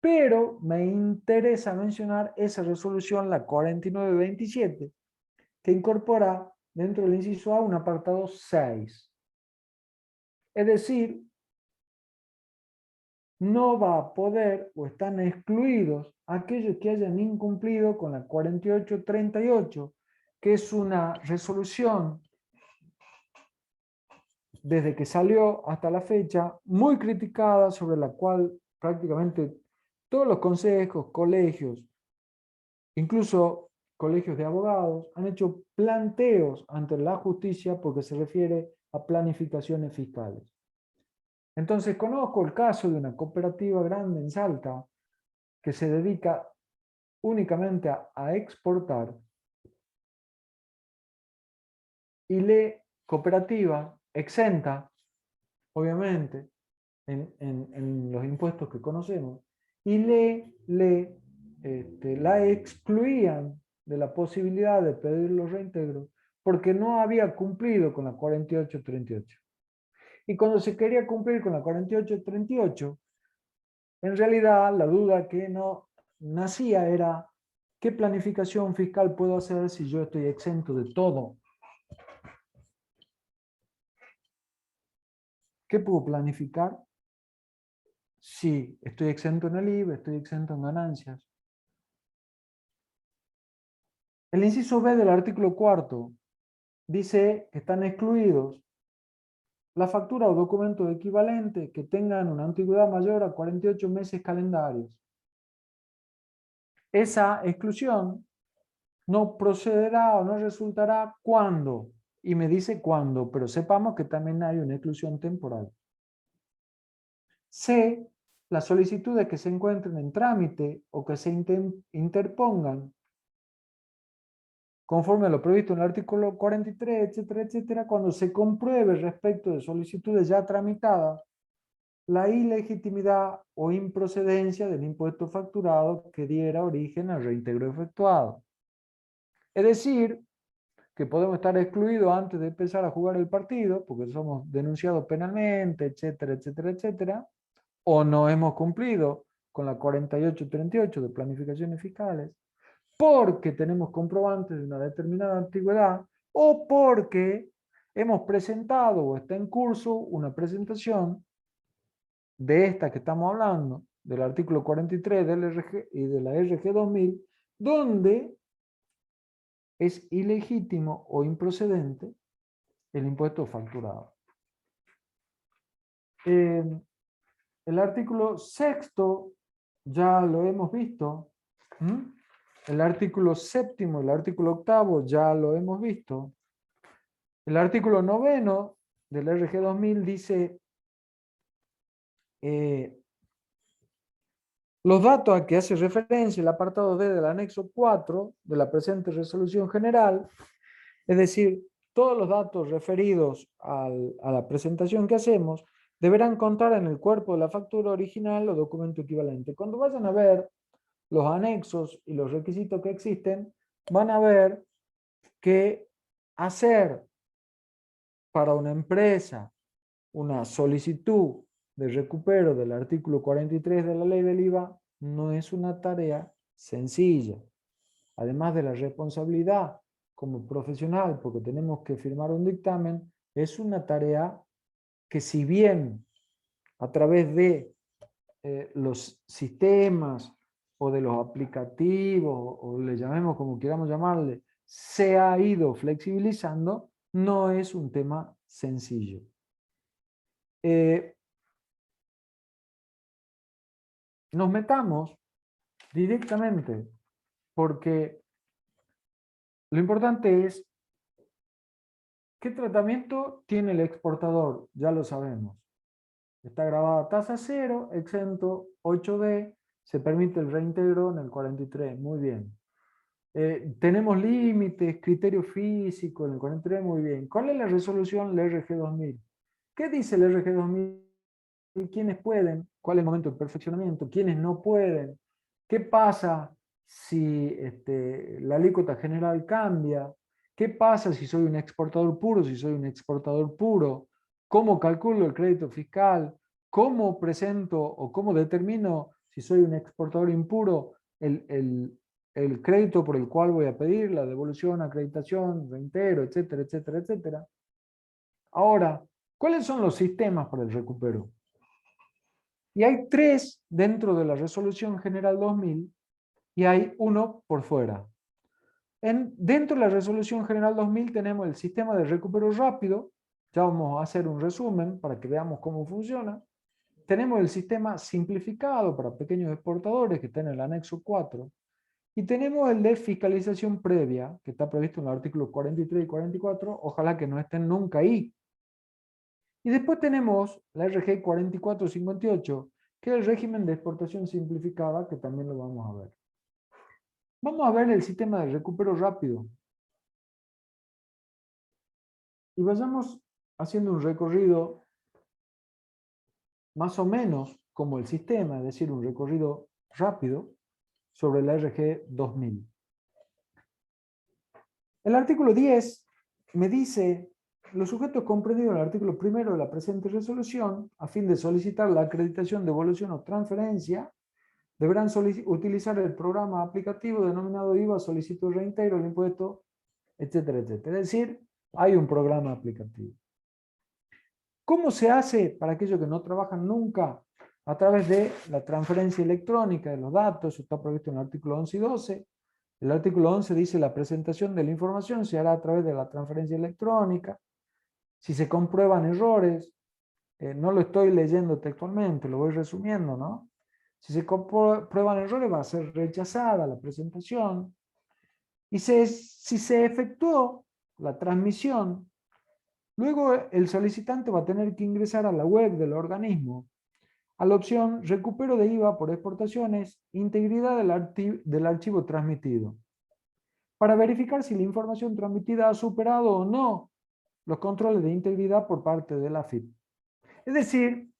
pero me interesa mencionar esa resolución, la 4927, que incorpora dentro del inciso A un apartado 6. Es decir, no va a poder o están excluidos aquellos que hayan incumplido con la 4838, que es una resolución desde que salió hasta la fecha muy criticada, sobre la cual prácticamente todos los consejos, colegios, incluso colegios de abogados, han hecho planteos ante la justicia porque se refiere a planificaciones fiscales. Entonces conozco el caso de una cooperativa grande en Salta que se dedica únicamente a exportar, y cooperativa exenta, obviamente, en los impuestos que conocemos, y la excluían de la posibilidad de pedir los reintegros porque no había cumplido con la 4838. Y cuando se quería cumplir con la 4838, en realidad la duda que no nacía era: ¿qué planificación fiscal puedo hacer si yo estoy exento de todo? ¿Qué puedo planificar? Sí, estoy exento en el IVA, estoy exento en ganancias. El inciso B del artículo 4 dice que están excluidos la factura o documento equivalente que tengan una antigüedad mayor a 48 meses calendarios. Esa exclusión no procederá o no resultará cuando, y me dice cuándo, pero sepamos que también hay una exclusión temporal. C, las solicitudes que se encuentren en trámite o que se interpongan conforme a lo previsto en el artículo 43, etcétera, etcétera, cuando se compruebe respecto de solicitudes ya tramitadas la ilegitimidad o improcedencia del impuesto facturado que diera origen al reintegro efectuado. Es decir, que podemos estar excluidos antes de empezar a jugar el partido, porque somos denunciados penalmente, etcétera, etcétera, etcétera, o no hemos cumplido con la 4838 de planificaciones fiscales, porque tenemos comprobantes de una determinada antigüedad, o porque hemos presentado o está en curso una presentación de esta que estamos hablando, del artículo 43 del RG y de la RG 2000, donde es ilegítimo o improcedente el impuesto facturado. El artículo sexto ya lo hemos visto. El artículo séptimo, el artículo octavo ya lo hemos visto. El artículo noveno del RG 2000 dice los datos a que hace referencia el apartado D del anexo 4 de la presente resolución general, es decir, todos los datos referidos a la presentación que hacemos, deberán contar en el cuerpo de la factura original o documento equivalente. Cuando vayan a ver los anexos y los requisitos que existen, van a ver que hacer para una empresa una solicitud de recupero del artículo 43 de la ley del IVA no es una tarea sencilla. Además de la responsabilidad como profesional, porque tenemos que firmar un dictamen, es una tarea que, si bien a través de los sistemas o de los aplicativos, o le llamemos como queramos llamarle, se ha ido flexibilizando, no es un tema sencillo. Nos metamos directamente, porque lo importante es qué tratamiento tiene el exportador, ya lo sabemos. Está grabada tasa cero, exento 8D, se permite el reintegro en el 43, muy bien. Tenemos límites, criterio físico en el 43, muy bien. ¿Cuál es la resolución del RG 2000? ¿Qué dice el RG 2000? ¿Quiénes pueden? ¿Cuál es el momento de perfeccionamiento? ¿Quiénes no pueden? ¿Qué pasa si la alícuota general cambia? ¿Qué pasa si soy un exportador puro? Si soy un exportador puro, ¿cómo calculo el crédito fiscal? ¿Cómo presento o cómo determino si soy un exportador impuro el crédito por el cual voy a pedir la devolución, acreditación, reintegro, etcétera, etcétera, etcétera? Ahora, ¿cuáles son los sistemas para el recupero? Y hay 3 dentro de la Resolución General 2000 y hay 1 por fuera. Dentro de la Resolución General 2000 tenemos el sistema de recupero rápido. Ya vamos a hacer un resumen para que veamos cómo funciona. Tenemos el sistema simplificado para pequeños exportadores que está en el anexo 4. Y tenemos el de fiscalización previa, que está previsto en el artículo 43 y 44. Ojalá que no estén nunca ahí. Y después tenemos la RG 4458, que es el régimen de exportación simplificada, que también lo vamos a ver. Vamos a ver el sistema de recupero rápido. Y vayamos haciendo un recorrido más o menos como el sistema, es decir, un recorrido rápido sobre la RG 2000. El artículo 10 me dice: los sujetos comprendidos en el artículo 1 de la presente resolución, a fin de solicitar la acreditación, devolución o transferencia, deberán utilizar el programa aplicativo denominado IVA solicitud reintegro del impuesto, etcétera, etcétera. Es decir, hay un programa aplicativo. ¿Cómo se hace para aquellos que no trabajan nunca? A través de la transferencia electrónica de los datos. Eso está previsto en el artículo 11 y 12. El artículo 11 dice: la presentación de la información se hará a través de la transferencia electrónica. Si se comprueban errores, no lo estoy leyendo textualmente, lo voy resumiendo, ¿no? Si se comprueban errores, va a ser rechazada la presentación. Y si se efectuó la transmisión, luego el solicitante va a tener que ingresar a la web del organismo a la opción recupero de IVA por exportaciones, integridad del archivo transmitido, para verificar si la información transmitida ha superado o no los controles de integridad por parte de la AFIP. Es decir,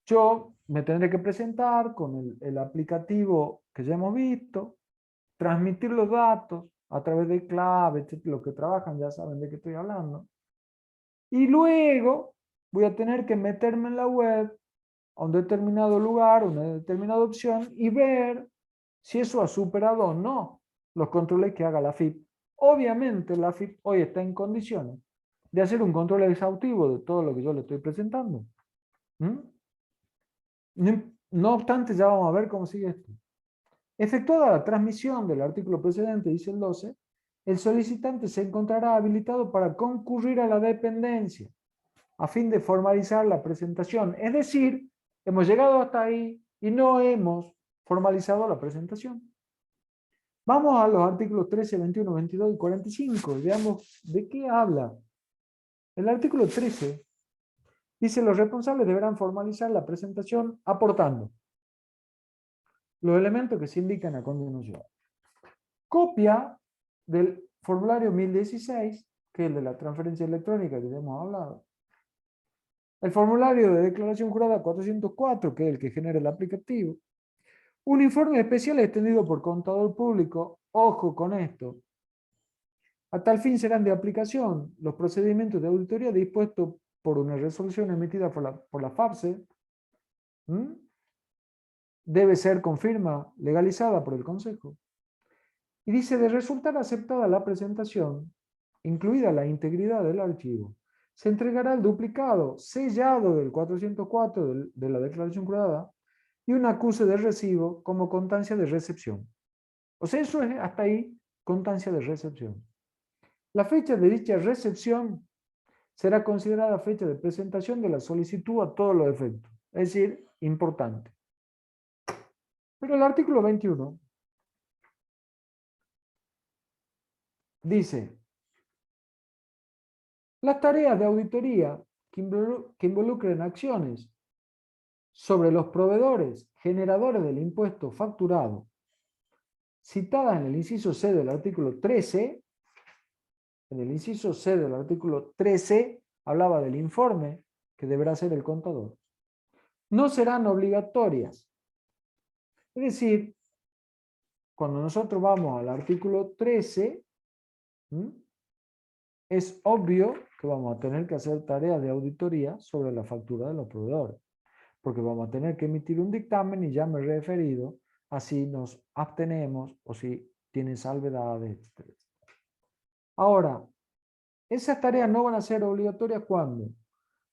yo me tendré que presentar con el aplicativo que ya hemos visto, transmitir los datos, a través de clave, etcétera. Los que trabajan ya saben de qué estoy hablando. Y luego voy a tener que meterme en la web a un determinado lugar, una determinada opción y ver si eso ha superado o no los controles que haga la FIP. Obviamente la FIP hoy está en condiciones de hacer un control exhaustivo de todo lo que yo le estoy presentando. ¿Mm? No obstante, ya vamos a ver cómo sigue esto. Efectuada la transmisión del artículo precedente, dice el 12, el solicitante se encontrará habilitado para concurrir a la dependencia a fin de formalizar la presentación. Es decir, hemos llegado hasta ahí y no hemos formalizado la presentación. Vamos a los artículos 13, 21, 22 y 45 y veamos de qué habla. El artículo 13 dice: los responsables deberán formalizar la presentación aportando los elementos que se indican a continuación. Copia del formulario 1016, que es el de la transferencia electrónica que ya hemos hablado. El formulario de declaración jurada 404, que es el que genera el aplicativo. Un informe especial extendido por contador público. Ojo con esto. A tal fin serán de aplicación los procedimientos de auditoría dispuestos por una resolución emitida por la FAPSE. Debe ser con firma legalizada por el Consejo. Y dice: de resultar aceptada la presentación, incluida la integridad del archivo, se entregará el duplicado sellado del 404 de la declaración jurada y un acuse de recibo como constancia de recepción. O sea, eso es hasta ahí constancia de recepción. La fecha de dicha recepción será considerada fecha de presentación de la solicitud a todos los efectos. Es decir, importante. Pero el artículo 21 dice: las tareas de auditoría que involucren acciones sobre los proveedores generadores del impuesto facturado, citadas en el inciso C del artículo 13, en el inciso C del artículo 13 hablaba del informe que deberá hacer el contador, no serán obligatorias. Es decir, cuando nosotros vamos al artículo 13, es obvio que vamos a tener que hacer tareas de auditoría sobre la factura de los proveedores, porque vamos a tener que emitir un dictamen y ya me he referido a si nos abstenemos o si tienen salvedades, etc. Ahora, esas tareas no van a ser obligatorias cuando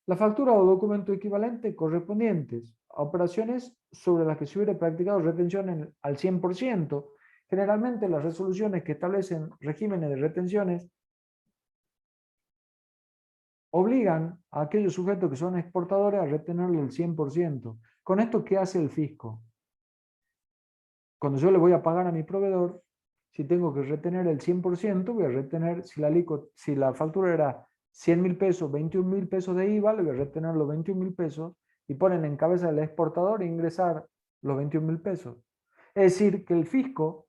la factura o documento equivalente correspondientes a operaciones sobre las que se hubiera practicado retención al 100%. Generalmente las resoluciones que establecen regímenes de retenciones obligan a aquellos sujetos que son exportadores a retenerlo el 100%. ¿Con esto qué hace el fisco? Cuando yo le voy a pagar a mi proveedor, si tengo que retener el 100%, voy a retener, si la factura era 100.000 pesos, 21.000 pesos de IVA, le voy a retener los 21.000 pesos y ponen en cabeza del exportador ingresar los 21.000 pesos. Es decir, que el fisco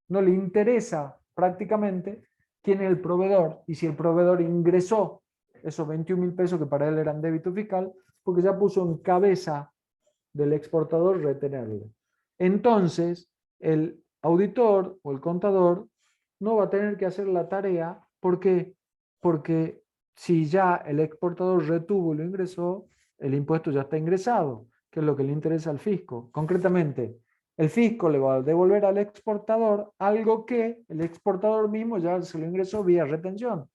no le interesa prácticamente quién es el proveedor y si el proveedor ingresó esos 21.000 pesos que para él eran débito fiscal, porque ya puso en cabeza del exportador retenerlo. Entonces, el auditor o el contador no va a tener que hacer la tarea. ¿Por qué? Porque si ya el exportador retuvo y lo ingresó, el impuesto ya está ingresado, que es lo que le interesa al fisco. Concretamente, el fisco le va a devolver al exportador algo que el exportador mismo ya se lo ingresó vía retención.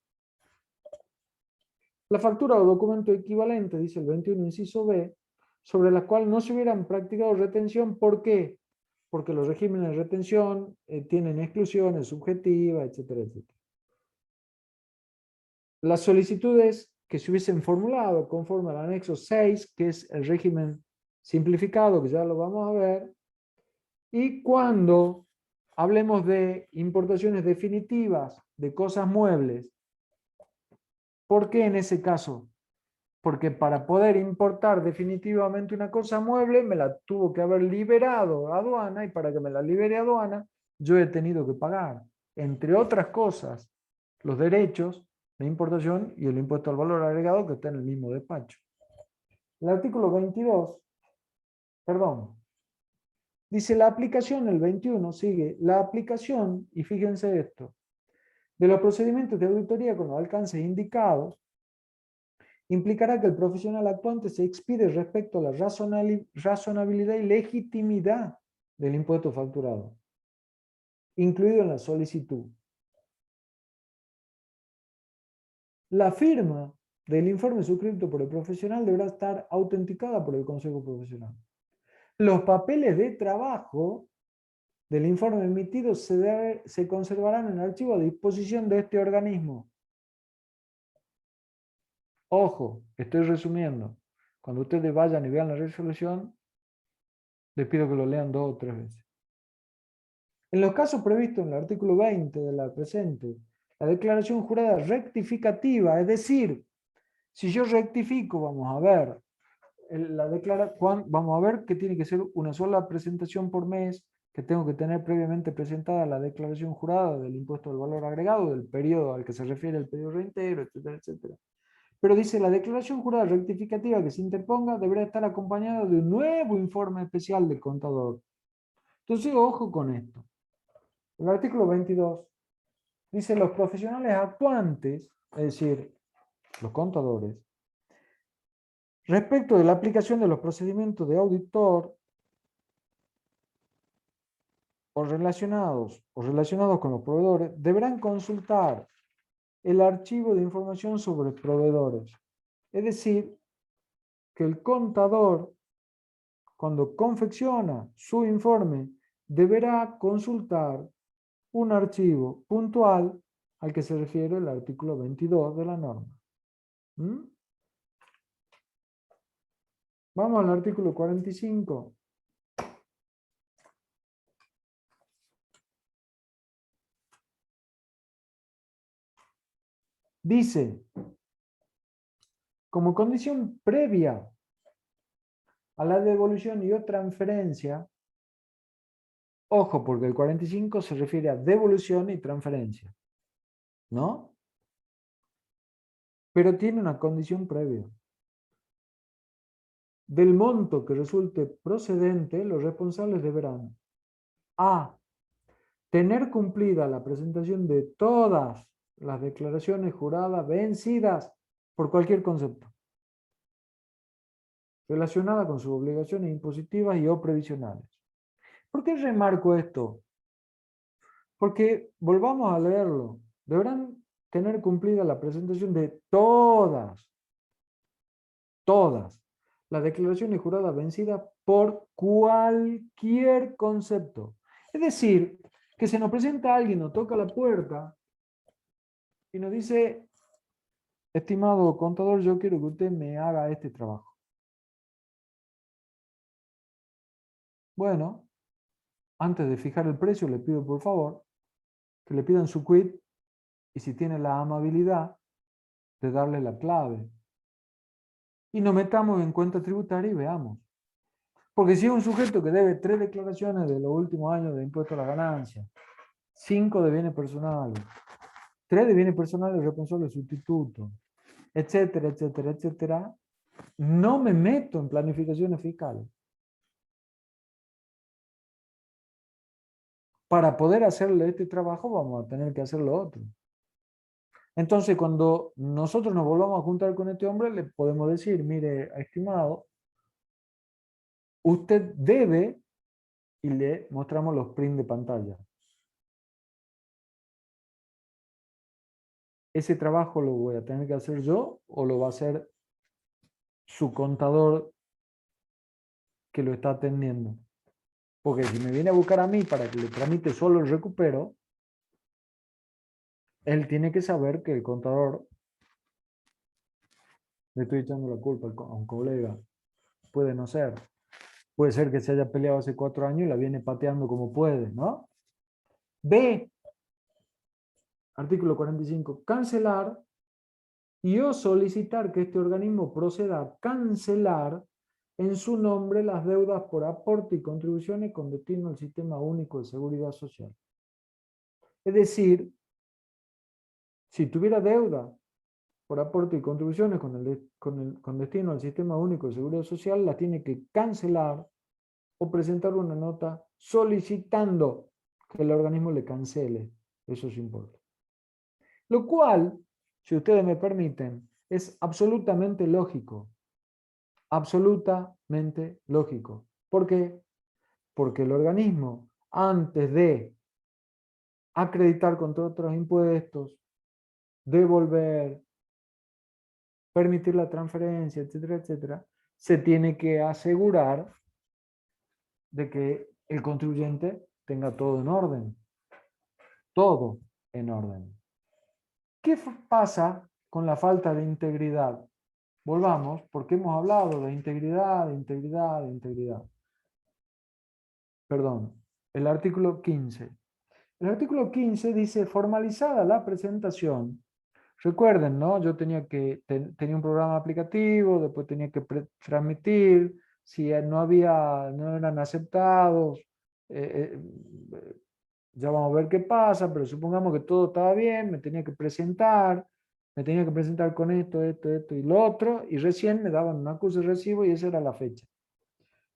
La factura o documento equivalente, dice el 21 inciso B, sobre la cual no se hubieran practicado retención. ¿Por qué? Porque los regímenes de retención tienen exclusiones subjetivas, etcétera, etcétera. Las solicitudes que se hubiesen formulado conforme al anexo 6, que es el régimen simplificado, que ya lo vamos a ver, y cuando hablemos de importaciones definitivas de cosas muebles, ¿por qué en ese caso? Porque para poder importar definitivamente una cosa mueble, me la tuvo que haber liberado a aduana, y para que me la libere a aduana, yo he tenido que pagar, entre otras cosas, los derechos de importación y el impuesto al valor agregado que está en el mismo despacho. El artículo 22, perdón, Dice la aplicación, el 21 sigue, la aplicación, y fíjense esto, de los procedimientos de auditoría con los alcances indicados, implicará que el profesional actuante se expide respecto a la razonabilidad y legitimidad del impuesto facturado, incluido en la solicitud. La firma del informe suscrito por el profesional deberá estar autenticada por el Consejo Profesional. Los papeles de trabajo del informe emitido se conservarán en el archivo a disposición de este organismo. Ojo, estoy resumiendo. Cuando ustedes vayan y vean la resolución, les pido que lo lean 2 o 3 veces. En los casos previstos en el artículo 20 de la presente, la declaración jurada rectificativa, es decir, si yo rectifico, vamos a ver, vamos a ver que tiene que ser una sola presentación por mes, que tengo que tener previamente presentada la declaración jurada del impuesto al valor agregado, del periodo al que se refiere el periodo reintegro, etcétera, etcétera. Pero dice, la declaración jurada rectificativa que se interponga deberá estar acompañada de un nuevo informe especial del contador. Entonces, ojo con esto. El artículo 22 dice, los profesionales actuantes, es decir, los contadores, respecto de la aplicación de los procedimientos de auditor o relacionados con los proveedores, deberán consultar el archivo de información sobre proveedores. Es decir, que el contador, cuando confecciona su informe, deberá consultar un archivo puntual al que se refiere el artículo 22 de la norma. ¿Mm? Vamos al artículo 45. Dice, como condición previa a la devolución y o transferencia, ojo, porque el 45 se refiere a devolución y transferencia, ¿no? Pero tiene una condición previa. Del monto que resulte procedente, los responsables deberán a. Tener cumplida la presentación de todas las declaraciones juradas vencidas por cualquier concepto relacionada con sus obligaciones impositivas y o previsionales. ¿Por qué remarco esto? Porque, volvamos a leerlo, deberán tener cumplida la presentación de todas las declaraciones juradas vencidas por cualquier concepto. Es decir, que se nos presenta alguien, nos toca la puerta y nos dice, estimado contador, yo quiero que usted me haga este trabajo. Bueno, antes de fijar el precio, le pido por favor que le pidan su quit y si tiene la amabilidad de darle la clave. Y nos metamos en cuenta tributaria y veamos. Porque si es un sujeto que debe 3 declaraciones de los últimos años de impuesto a la ganancia, 5 de bienes personales, 3 de bienes personales responsable sustituto, etcétera, etcétera, etcétera, no me meto en planificaciones fiscales. Para poder hacerle este trabajo vamos a tener que hacer lo otro. Entonces, cuando nosotros nos volvamos a juntar con este hombre, le podemos decir, mire, estimado, usted debe, y le mostramos los prints de pantalla. ¿Ese trabajo lo voy a tener que hacer yo o lo va a hacer su contador que lo está atendiendo? Porque si me viene a buscar a mí para que le tramite solo el recupero, él tiene que saber que el contador, le estoy echando la culpa a un colega, puede no ser. Puede ser que se haya peleado hace 4 años y la viene pateando como puede, ¿no? B, artículo 45, cancelar y o solicitar que este organismo proceda a cancelar en su nombre las deudas por aporte y contribuciones con destino al Sistema Único de Seguridad Social. Es decir, si tuviera deuda por aporte y contribuciones con destino al Sistema Único de Seguridad Social, la tiene que cancelar o presentar una nota solicitando que el organismo le cancele esos importes. Lo cual, si ustedes me permiten, es absolutamente lógico. Absolutamente lógico. ¿Por qué? Porque el organismo, antes de acreditar contra otros impuestos, devolver, permitir la transferencia, etcétera, etcétera, se tiene que asegurar de que el contribuyente tenga todo en orden. Todo en orden. ¿Qué pasa con la falta de integridad? Volvamos, porque hemos hablado de integridad, de integridad, de integridad. Perdón, el artículo 15. El artículo 15 dice, formalizada la presentación. Recuerden, ¿no? Yo tenía un programa aplicativo, después tenía que transmitir, si no eran aceptados, ya vamos a ver qué pasa, pero supongamos que todo estaba bien, me tenía que presentar con esto y lo otro, y recién me daban un acuse de recibo y esa era la fecha.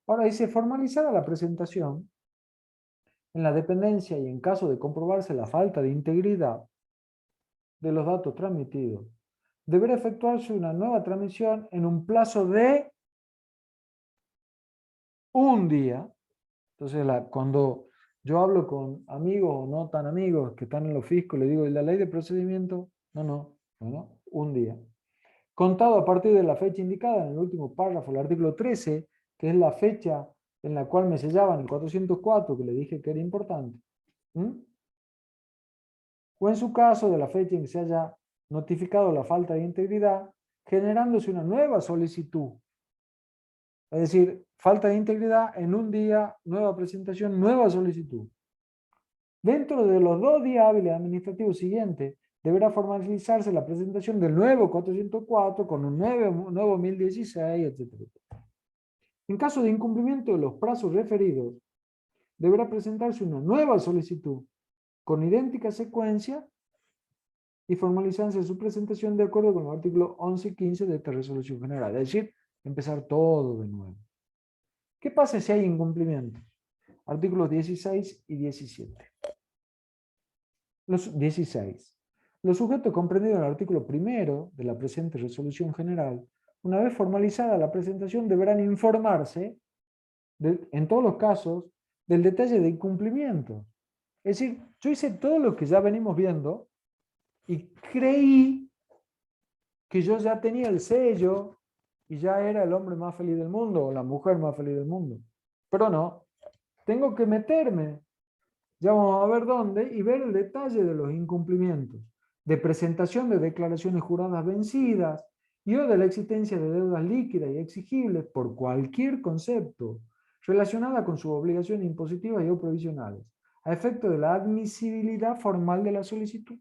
Ahora dice, formalizada la presentación, en la dependencia y en caso de comprobarse la falta de integridad de los datos transmitidos, deberá efectuarse una nueva transmisión en un plazo de un día. Entonces, cuando yo hablo con amigos o no tan amigos que están en los fiscos, le digo, ¿y la ley de procedimiento? No, un día. Contado a partir de la fecha indicada en el último párrafo, el artículo 13, que es la fecha en la cual me sellaban el 404, que le dije que era importante. O en su caso, de la fecha en que se haya notificado la falta de integridad, generándose una nueva solicitud. Es decir, falta de integridad en un día, nueva presentación, nueva solicitud. Dentro de los 2 días hábiles administrativos siguientes, deberá formalizarse la presentación del nuevo 404 con un nuevo 1016, etc. En caso de incumplimiento de los plazos referidos, deberá presentarse una nueva solicitud con idéntica secuencia y formalizarse su presentación de acuerdo con el artículo 11 y 15 de esta resolución general. Es decir, empezar todo de nuevo. ¿Qué pasa si hay incumplimientos? Artículos 16 y 17. Los 16. Los sujetos comprendidos en el artículo primero de la presente resolución general, una vez formalizada la presentación, deberán informarse, en todos los casos, del detalle de incumplimiento. Es decir, yo hice todo lo que ya venimos viendo y creí que yo ya tenía el sello y ya era el hombre más feliz del mundo o la mujer más feliz del mundo. Pero no, tengo que meterme, ya vamos a ver dónde, y ver el detalle de los incumplimientos, de presentación de declaraciones juradas vencidas y o de la existencia de deudas líquidas y exigibles por cualquier concepto relacionada con sus obligaciones impositivas y o provisionales, a efecto de la admisibilidad formal de la solicitud.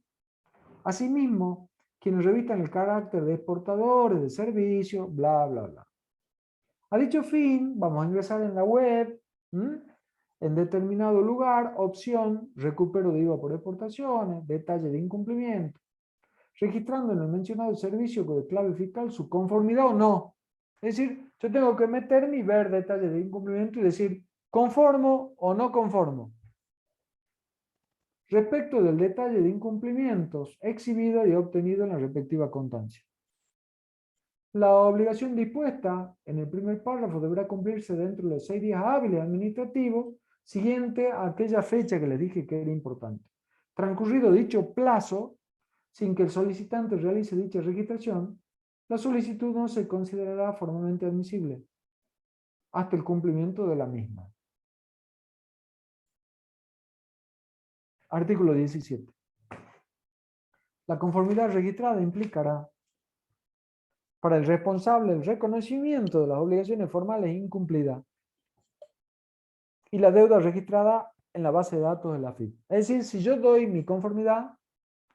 Asimismo, quienes revistan el carácter de exportadores de servicios, bla, bla, bla. A dicho fin, vamos a ingresar en la web, en determinado lugar, opción, recupero de IVA por exportaciones, detalle de incumplimiento, registrando en el mencionado servicio de clave fiscal su conformidad o no. Es decir, yo tengo que meterme y ver detalles de incumplimiento y decir, ¿conformo o no conformo? Respecto del detalle de incumplimientos exhibido y obtenido en la respectiva constancia. La obligación dispuesta en el primer párrafo deberá cumplirse dentro de los 6 días hábiles administrativos siguiente a aquella fecha que les dije que era importante. Transcurrido dicho plazo, sin que el solicitante realice dicha registración, la solicitud no se considerará formalmente admisible hasta el cumplimiento de la misma. Artículo 17. La conformidad registrada implicará para el responsable el reconocimiento de las obligaciones formales incumplidas y la deuda registrada en la base de datos de la AFIP. Es decir, si yo doy mi conformidad,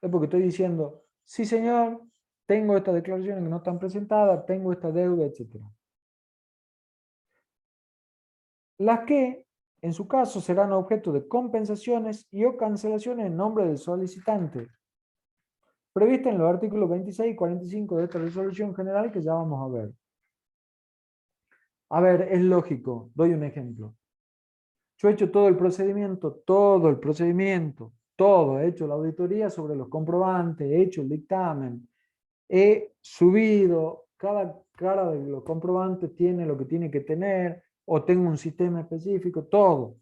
es porque estoy diciendo, sí señor, tengo estas declaraciones que no están presentadas, tengo esta deuda, etc. Las que, en su caso, serán objeto de compensaciones y o cancelaciones en nombre del solicitante, prevista en los artículos 26 y 45 de esta resolución general que ya vamos a ver. A ver, es lógico, doy un ejemplo. Yo he hecho todo el procedimiento, todo. He hecho la auditoría sobre los comprobantes, he hecho el dictamen, he subido, cada cara de los comprobantes tiene lo que tiene que tener, o tengo un sistema específico, todo.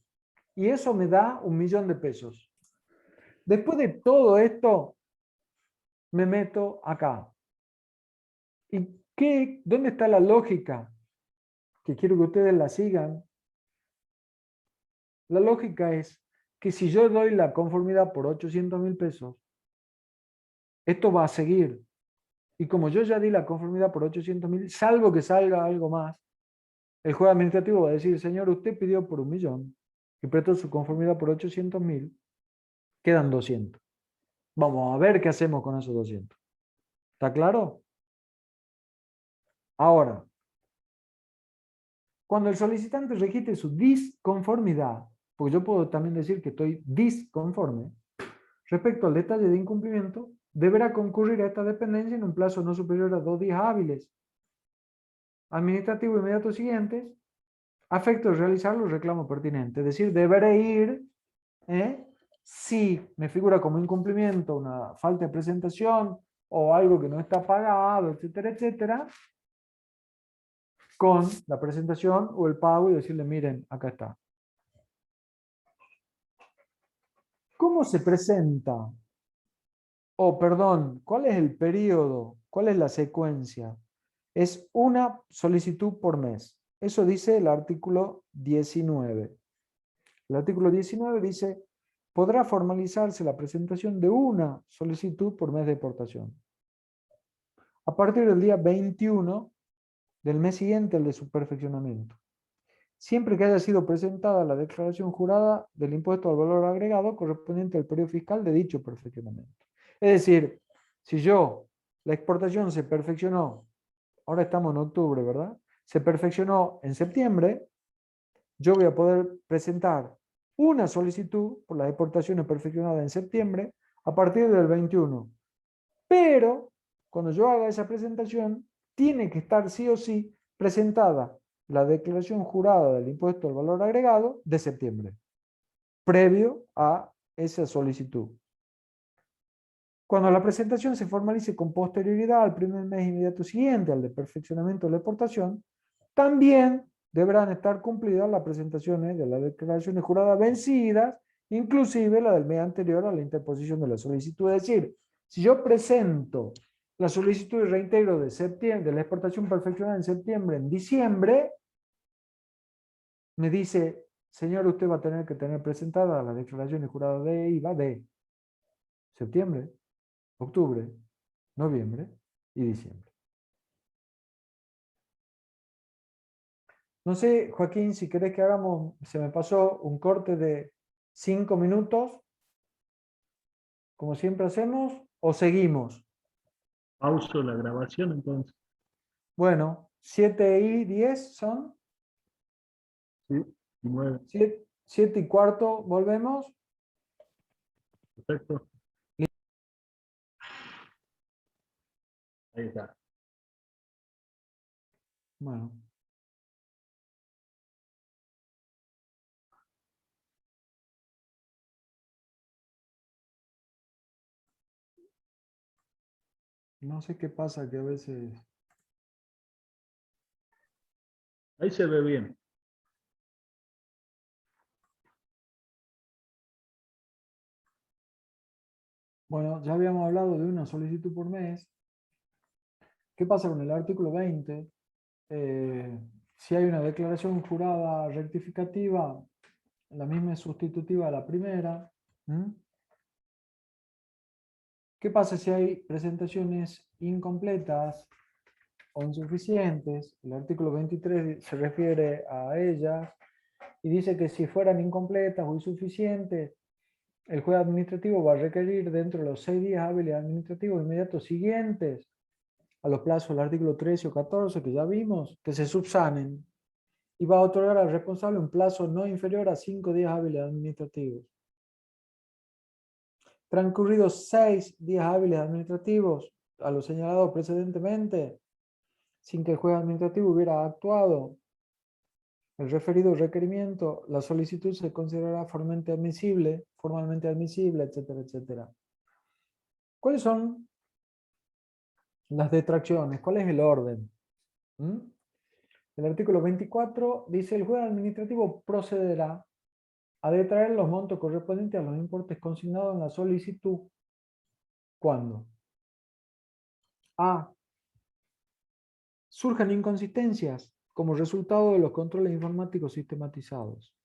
Y eso me da 1.000.000 de pesos. Después de todo esto, me meto acá. ¿Y dónde está la lógica? Que quiero que ustedes la sigan. La lógica es que si yo doy la conformidad por 800.000 pesos, esto va a seguir. Y como yo ya di la conformidad por 800.000, salvo que salga algo más, el juez administrativo va a decir, señor, usted pidió por 1.000.000 y prestó su conformidad por 800.000, quedan 200. Vamos a ver qué hacemos con esos 200. ¿Está claro? Ahora, cuando el solicitante registre su disconformidad, porque yo puedo también decir que estoy disconforme, respecto al detalle de incumplimiento, deberá concurrir a esta dependencia en un plazo no superior a 2 días hábiles, administrativo inmediato siguientes, a efecto de realizar los reclamos pertinentes. Es decir, deberé ir, si me figura como incumplimiento, una falta de presentación o algo que no está pagado, etcétera, etcétera, con la presentación o el pago y decirle, miren, acá está. ¿Cómo se presenta? Perdón, ¿cuál es el periodo? ¿Cuál es la secuencia? Es una solicitud por mes. Eso dice el artículo 19. El artículo 19 dice, podrá formalizarse la presentación de una solicitud por mes de deportación. A partir del día 21 del mes siguiente al de su perfeccionamiento. Siempre que haya sido presentada la declaración jurada del impuesto al valor agregado correspondiente al periodo fiscal de dicho perfeccionamiento. Es decir, si la exportación se perfeccionó, ahora estamos en octubre, ¿verdad? Se perfeccionó en septiembre, yo voy a poder presentar una solicitud por las exportaciones perfeccionadas en septiembre a partir del 21. Pero, cuando yo haga esa presentación, tiene que estar sí o sí presentada la declaración jurada del impuesto al valor agregado de septiembre, previo a esa solicitud. Cuando la presentación se formalice con posterioridad al primer mes inmediato siguiente al de perfeccionamiento de la exportación, también deberán estar cumplidas las presentaciones de las declaraciones juradas vencidas, inclusive la del mes anterior a la interposición de la solicitud. Es decir, si yo presento la solicitud de reintegro de septiembre, de la exportación perfeccionada en septiembre, en diciembre, me dice, señor, usted va a tener que tener presentada las declaraciones juradas de IVA de septiembre, octubre, noviembre y diciembre. No sé, Joaquín, si querés que hagamos, se me pasó un corte de 5 minutos, como siempre hacemos, o seguimos. Pauso la grabación entonces. Bueno, 7:10 son. Sí, y 9. 7:15, volvemos. Perfecto. Ahí está. Bueno. No sé qué pasa, que a veces... Ahí se ve bien. Bueno, ya habíamos hablado de una solicitud por mes. ¿Qué pasa con el artículo 20? Si hay una declaración jurada rectificativa, la misma es sustitutiva a la primera. ¿Qué pasa si hay presentaciones incompletas o insuficientes? El artículo 23 se refiere a ellas y dice que si fueran incompletas o insuficientes, el juez administrativo va a requerir dentro de los 6 días hábiles administrativos inmediatos siguientes a los plazos del artículo 13 o 14 que ya vimos, que se subsanen, y va a otorgar al responsable un plazo no inferior a 5 días hábiles administrativos. Transcurridos 6 días hábiles administrativos a lo señalado precedentemente, sin que el juez administrativo hubiera actuado el referido requerimiento, la solicitud se considerará formalmente admisible, etcétera, etcétera. ¿Cuáles son las detracciones? ¿Cuál es el orden? ¿Mm? El artículo 24 dice: el juez administrativo procederá a detraer los montos correspondientes a los importes consignados en la solicitud. ¿Cuándo? A. Surjan inconsistencias como resultado de los controles informáticos sistematizados,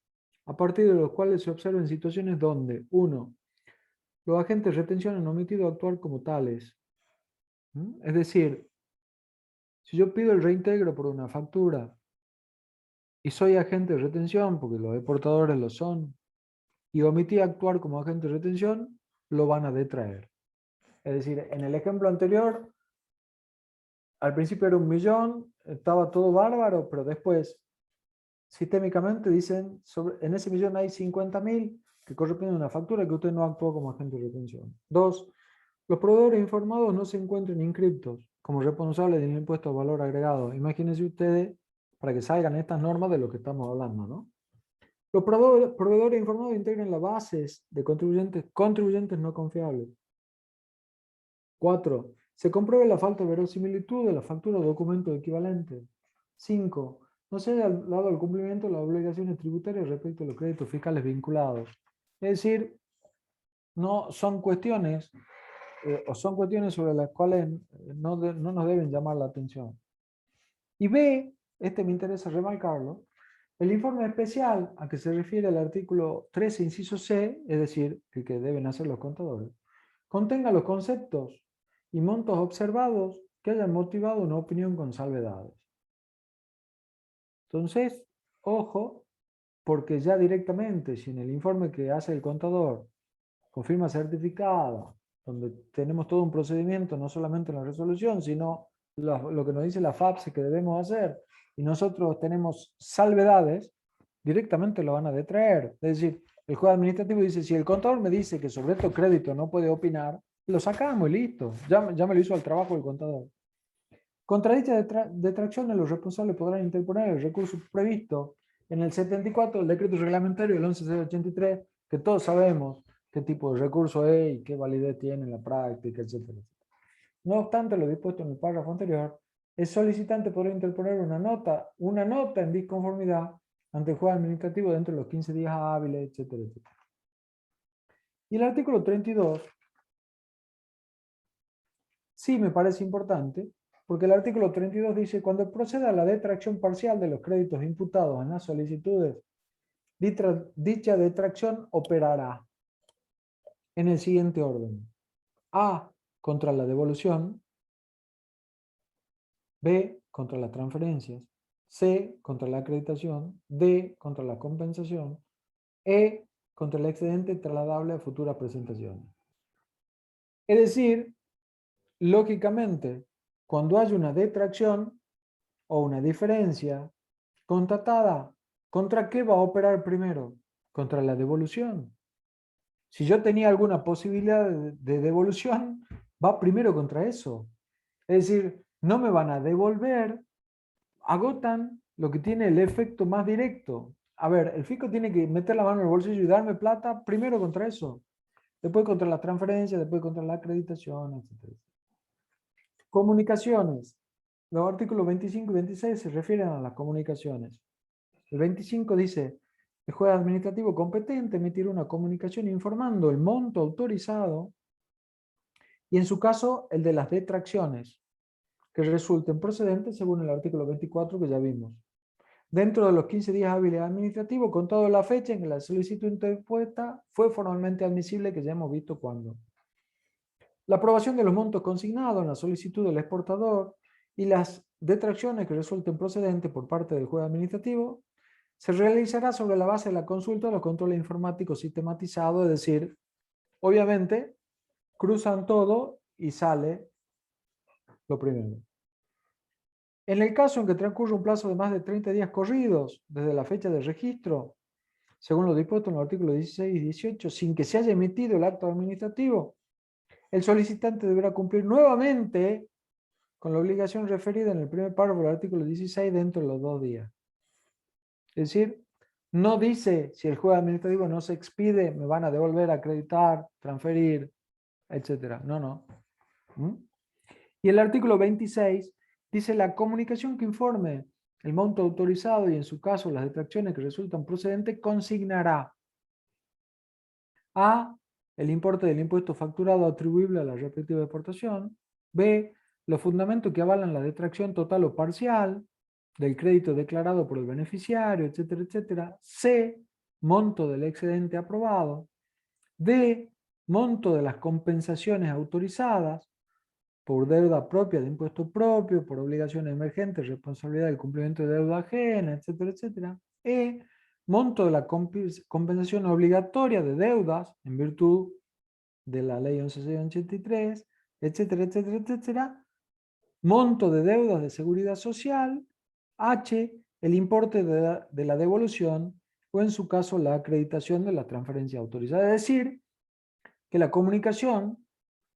a partir de los cuales se observen situaciones donde, 1. Los agentes de retención han omitido actuar como tales. Es decir, si yo pido el reintegro por una factura y soy agente de retención, porque los deportadores lo son, y omití actuar como agente de retención, lo van a detraer. Es decir, en el ejemplo anterior, al principio era 1.000.000, estaba todo bárbaro, pero después, sistémicamente dicen, en ese millón hay 50.000 que corresponden a una factura que usted no actuó como agente de retención. 2. Los proveedores informados no se encuentren inscriptos como responsables del impuesto al valor agregado. Imagínense ustedes, para que salgan estas normas de lo que estamos hablando, ¿no? Los proveedores informados integran las bases de contribuyentes no confiables. 4. Se compruebe la falta de verosimilitud de la factura o documento equivalente. 5. No se haya dado el cumplimiento de las obligaciones tributarias respecto a los créditos fiscales vinculados. Es decir, no son cuestiones sobre las cuales no nos deben llamar la atención. Y B, me interesa remarcarlo, el informe especial a que se refiere el artículo 13, inciso C, es decir, el que deben hacer los contadores, contenga los conceptos y montos observados que hayan motivado una opinión con salvedades. Entonces, ojo, porque ya directamente, si en el informe que hace el contador con firma certificada, donde tenemos todo un procedimiento, no solamente en la resolución, sino lo que nos dice la FAPSE que debemos hacer, y nosotros tenemos salvedades, directamente lo van a detraer. Es decir, el juez administrativo dice: si el contador me dice que sobre estos créditos no puede opinar, lo sacamos y listo. Ya me lo hizo el trabajo el contador. Contra dicha detracción, los responsables podrán interponer el recurso previsto en el 74 del decreto reglamentario del 11.083, que todos sabemos qué tipo de recurso es y qué validez tiene en la práctica, etc. No obstante lo dispuesto en el párrafo anterior, el solicitante podrá interponer una nota en disconformidad ante el juez administrativo dentro de los 15 días hábiles, etc. Y el artículo 32 sí me parece importante, porque el artículo 32 dice: cuando proceda a la detracción parcial de los créditos imputados en las solicitudes, dicha detracción operará en el siguiente orden: A, contra la devolución; B, contra las transferencias; C, contra la acreditación; D, contra la compensación; E, contra el excedente trasladable a futuras presentaciones. Es decir, lógicamente, cuando hay una detracción o una diferencia constatada, ¿contra qué va a operar primero? Contra la devolución. Si yo tenía alguna posibilidad de devolución, va primero contra eso. Es decir, no me van a devolver, agotan lo que tiene el efecto más directo. A ver, el fisco tiene que meter la mano en el bolsillo y darme plata primero contra eso. Después contra las transferencias, después contra la acreditación, etc. Comunicaciones. Los artículos 25 y 26 se refieren a las comunicaciones. El 25 dice: el juez administrativo competente emitirá una comunicación informando el monto autorizado y, en su caso, el de las detracciones que resulten procedentes según el artículo 24 que ya vimos, dentro de los 15 días hábiles administrativos, contado la fecha en que la solicitud interpuesta fue formalmente admisible, que ya hemos visto cuándo. La aprobación de los montos consignados en la solicitud del exportador y las detracciones que resulten procedentes por parte del juez administrativo se realizará sobre la base de la consulta de los controles informáticos sistematizados, es decir, obviamente cruzan todo y sale lo primero. En el caso en que transcurra un plazo de más de 30 días corridos desde la fecha de registro, según lo dispuesto en los artículos 16 y 18, sin que se haya emitido el acto administrativo, el solicitante deberá cumplir nuevamente con la obligación referida en el primer párrafo del artículo 16 dentro de los 2 días. Es decir, no dice si el juego administrativo no se expide, me van a devolver, acreditar, transferir, etc. No, no. ¿Mm? Y el artículo 26 dice la comunicación que informe el monto autorizado y en su caso las detracciones que resultan procedentes consignará A, el importe del impuesto facturado atribuible a la respectiva exportación. B, los fundamentos que avalan la detracción total o parcial del crédito declarado por el beneficiario, etcétera, etcétera. C, monto del excedente aprobado. D, monto de las compensaciones autorizadas por deuda propia de impuesto propio, por obligaciones emergentes, responsabilidad del cumplimiento de deuda ajena, etcétera, etcétera. E, monto de la compensación obligatoria de deudas en virtud de la ley 11.683, etcétera, etcétera, etcétera. Monto de deudas de seguridad social. H, el importe de la devolución o en su caso la acreditación de la transferencia autorizada. Es decir, que la comunicación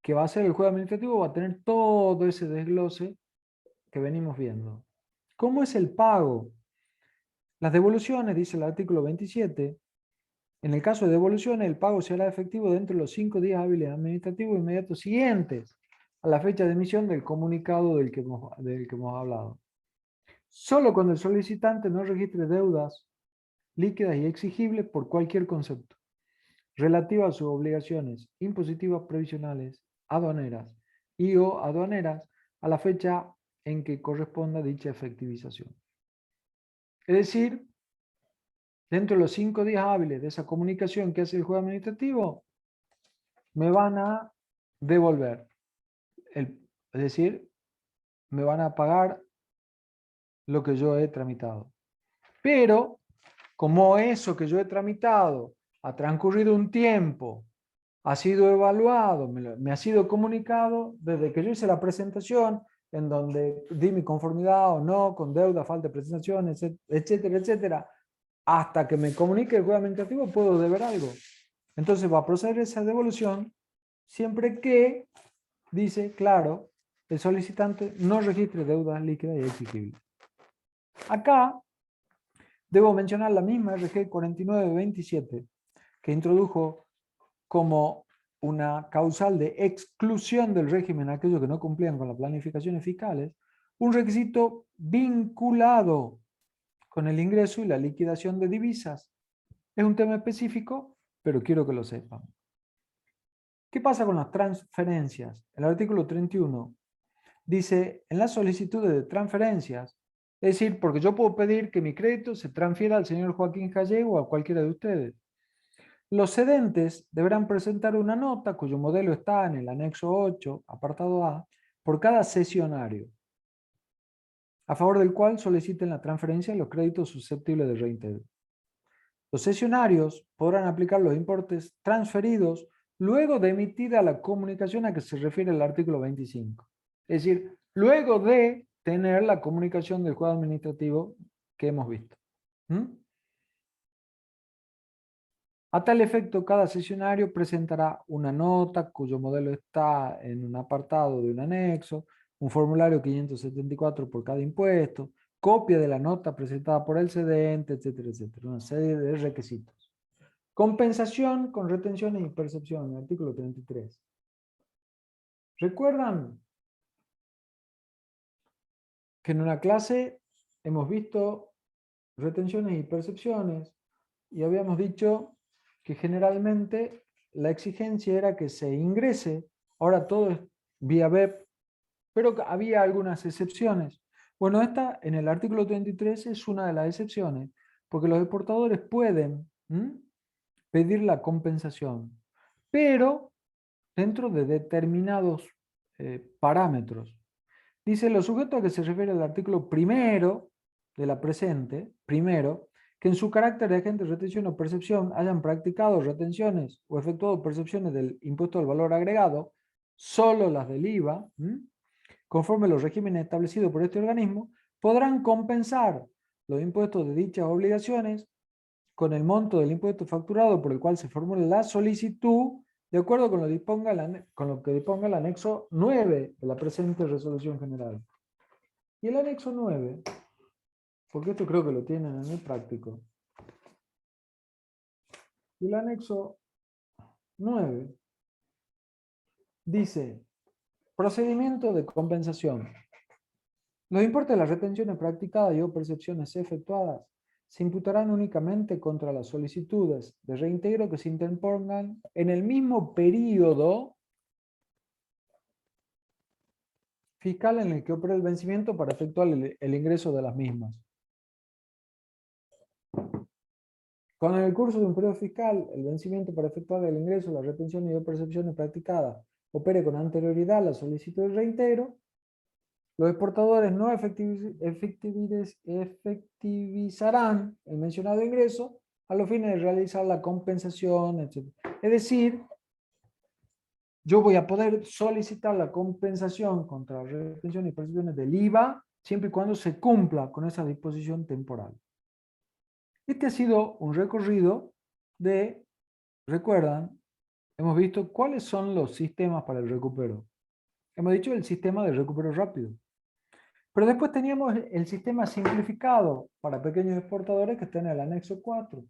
que va a hacer el juez administrativo va a tener todo ese desglose que venimos viendo. ¿Cómo es el pago? Las devoluciones, dice el artículo 27, en el caso de devoluciones, el pago será efectivo dentro de los 5 días hábiles administrativos inmediatos siguientes a la fecha de emisión del comunicado del que hemos hablado. Solo cuando el solicitante no registre deudas líquidas y exigibles por cualquier concepto relativas a sus obligaciones impositivas previsionales, aduaneras y o aduaneras a la fecha en que corresponda dicha efectivización. Es decir, dentro de los 5 días hábiles de esa comunicación que hace el juez administrativo, me van a devolver, es decir, me van a pagar lo que yo he tramitado. Pero, como eso que yo he tramitado ha transcurrido un tiempo, ha sido evaluado, me ha sido comunicado desde que yo hice la presentación, en donde di mi conformidad o no, con deuda, falta de presentación, etcétera, etcétera, hasta que me comunique el juez administrativo puedo deber algo. Entonces va a proceder esa devolución siempre que, dice, claro, el solicitante no registre deudas líquidas y exigibles. Acá debo mencionar la misma RG 4927 que introdujo como una causal de exclusión del régimen a aquellos que no cumplían con las planificaciones fiscales, un requisito vinculado con el ingreso y la liquidación de divisas. Es un tema específico, pero quiero que lo sepan. ¿Qué pasa con las transferencias? El artículo 31 dice, en las solicitudes de transferencias, es decir, porque yo puedo pedir que mi crédito se transfiera al señor Joaquín Gallego o a cualquiera de ustedes. Los cedentes deberán presentar una nota cuyo modelo está en el anexo 8, apartado A, por cada cesionario, a favor del cual soliciten la transferencia de los créditos susceptibles de reintegro. Los cesionarios podrán aplicar los importes transferidos luego de emitida la comunicación a que se refiere el artículo 25. Es decir, luego de tener la comunicación del juez administrativo que hemos visto. A tal efecto, cada cesionario presentará una nota cuyo modelo está en un apartado de un anexo, un formulario 574 por cada impuesto, copia de la nota presentada por el cedente, etcétera, etcétera. Una serie de requisitos. Compensación con retenciones y percepción, artículo 33. ¿Recuerdan que en una clase hemos visto retenciones y percepciones y habíamos dicho que generalmente la exigencia era que se ingrese, ahora todo es vía web, pero había algunas excepciones. Bueno, esta en el artículo 33 es una de las excepciones, porque los exportadores pueden pedir la compensación, pero dentro de determinados parámetros. Dice, los sujetos a que se refiere el artículo primero de la presente, primero, que en su carácter de agente de retención o percepción hayan practicado retenciones o efectuado percepciones del impuesto al valor agregado, solo las del IVA, conforme los regímenes establecidos por este organismo, podrán compensar los impuestos de dichas obligaciones con el monto del impuesto facturado por el cual se formule la solicitud, de acuerdo con lo que disponga el anexo 9 de la presente resolución general. Y el anexo 9 porque esto creo que lo tienen en el práctico. Y el anexo 9 dice, procedimiento de compensación. Los importes de las retenciones practicadas y o percepciones efectuadas se imputarán únicamente contra las solicitudes de reintegro que se interpongan en el mismo periodo fiscal en el que opera el vencimiento para efectuar el ingreso de las mismas. Cuando en el curso de un periodo fiscal el vencimiento para efectuar el ingreso, la retención y o percepciones practicadas opere con anterioridad a la solicitud de reintegro, los exportadores no efectivizarán el mencionado ingreso a los fines de realizar la compensación, etc. Es decir, yo voy a poder solicitar la compensación contra la retención y percepciones del IVA siempre y cuando se cumpla con esa disposición temporal. Este ha sido un recorrido de, recuerdan, hemos visto cuáles son los sistemas para el recupero. Hemos dicho el sistema de recupero rápido. Pero después teníamos el sistema simplificado para pequeños exportadores que está en el anexo 4.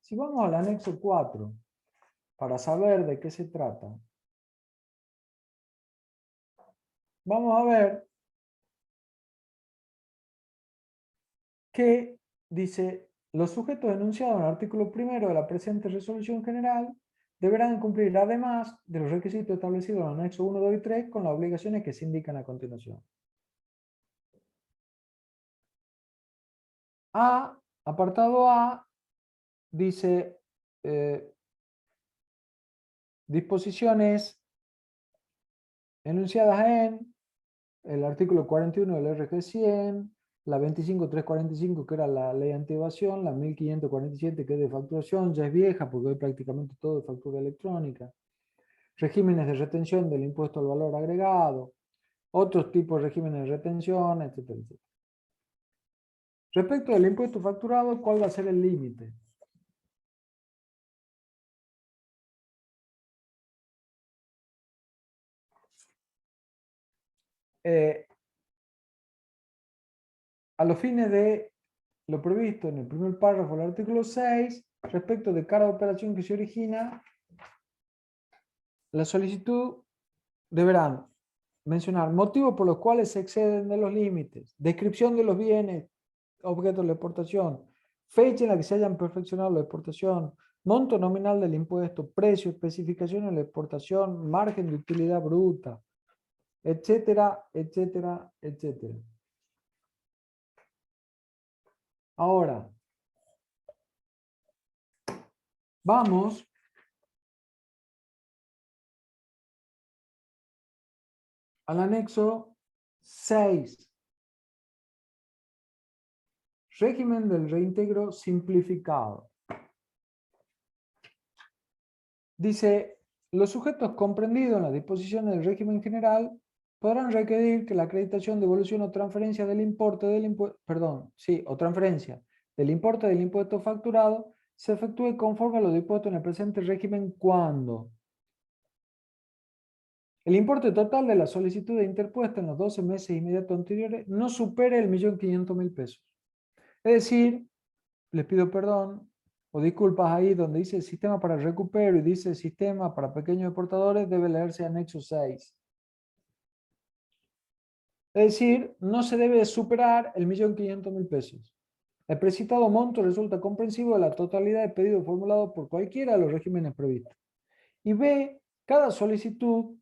Si vamos al anexo 4 para saber de qué se trata, vamos a ver que dice, los sujetos enunciados en el artículo 1 de la presente resolución general deberán cumplir además de los requisitos establecidos en el anexo 1, 2 y 3 con las obligaciones que se indican a continuación. Apartado A, dice disposiciones enunciadas en el artículo 41 del RG 100, la 25345 que era la ley anti-evasión, la 1547 que es de facturación, ya es vieja porque hoy prácticamente todo es factura electrónica, regímenes de retención del impuesto al valor agregado, otros tipos de regímenes de retención, etcétera, etcétera. Respecto del impuesto facturado, ¿cuál va a ser el límite? A los fines de lo previsto en el primer párrafo del artículo 6, respecto de cada operación que se origina, la solicitud deberán mencionar motivos por los cuales se exceden de los límites, descripción de los bienes, objetos de exportación, fecha en la que se hayan perfeccionado la exportación, monto nominal del impuesto, precio, especificación de la exportación, margen de utilidad bruta, etcétera, etcétera, etcétera. Ahora, vamos al anexo 6. Régimen del reintegro simplificado. Dice, los sujetos comprendidos en las disposiciones del régimen general podrán requerir que la acreditación, devolución o transferencia del importe del impuesto, del importe del impuesto facturado se efectúe conforme a lo dispuesto en el presente régimen cuando el importe total de la solicitud interpuesta en los 12 meses inmediatos anteriores no supere el 1.500.000 pesos. Es decir, les pido perdón o disculpas ahí donde dice sistema para el recupero y dice sistema para pequeños exportadores, debe leerse anexo 6. Es decir, no se debe superar el 1.500.000 pesos. El precitado monto resulta comprensivo de la totalidad de pedidos formulados por cualquiera de los regímenes previstos. Y B, cada solicitud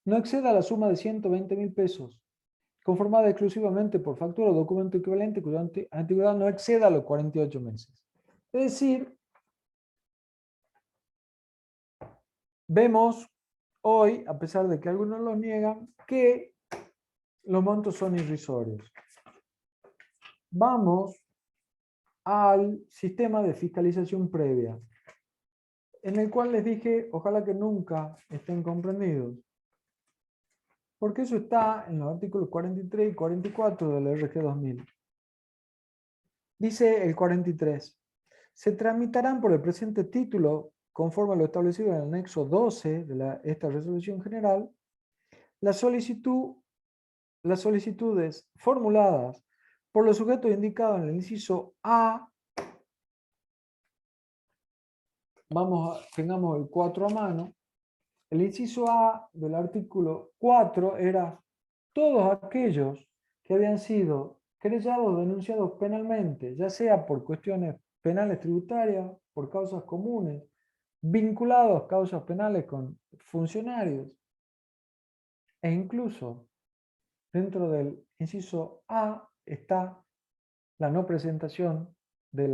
no exceda la suma de 120.000 pesos, conformada exclusivamente por factura o documento equivalente cuya antigüedad no exceda los 48 meses. Es decir, vemos hoy, a pesar de que algunos lo niegan, que los montos son irrisorios. Vamos al sistema de fiscalización previa, en el cual les dije, ojalá que nunca estén comprendidos, porque eso está en los artículos 43 y 44 del RG 2000. Dice el 43, se tramitarán por el presente título, conforme a lo establecido en el anexo 12 de esta resolución general, las solicitudes formuladas por los sujetos indicados en el inciso A. Tengamos el 4 a mano. El inciso A del artículo 4 era todos aquellos que habían sido querellados o denunciados penalmente, ya sea por cuestiones penales tributarias, por causas comunes, vinculados a causas penales con funcionarios, e incluso dentro del inciso A está la no presentación de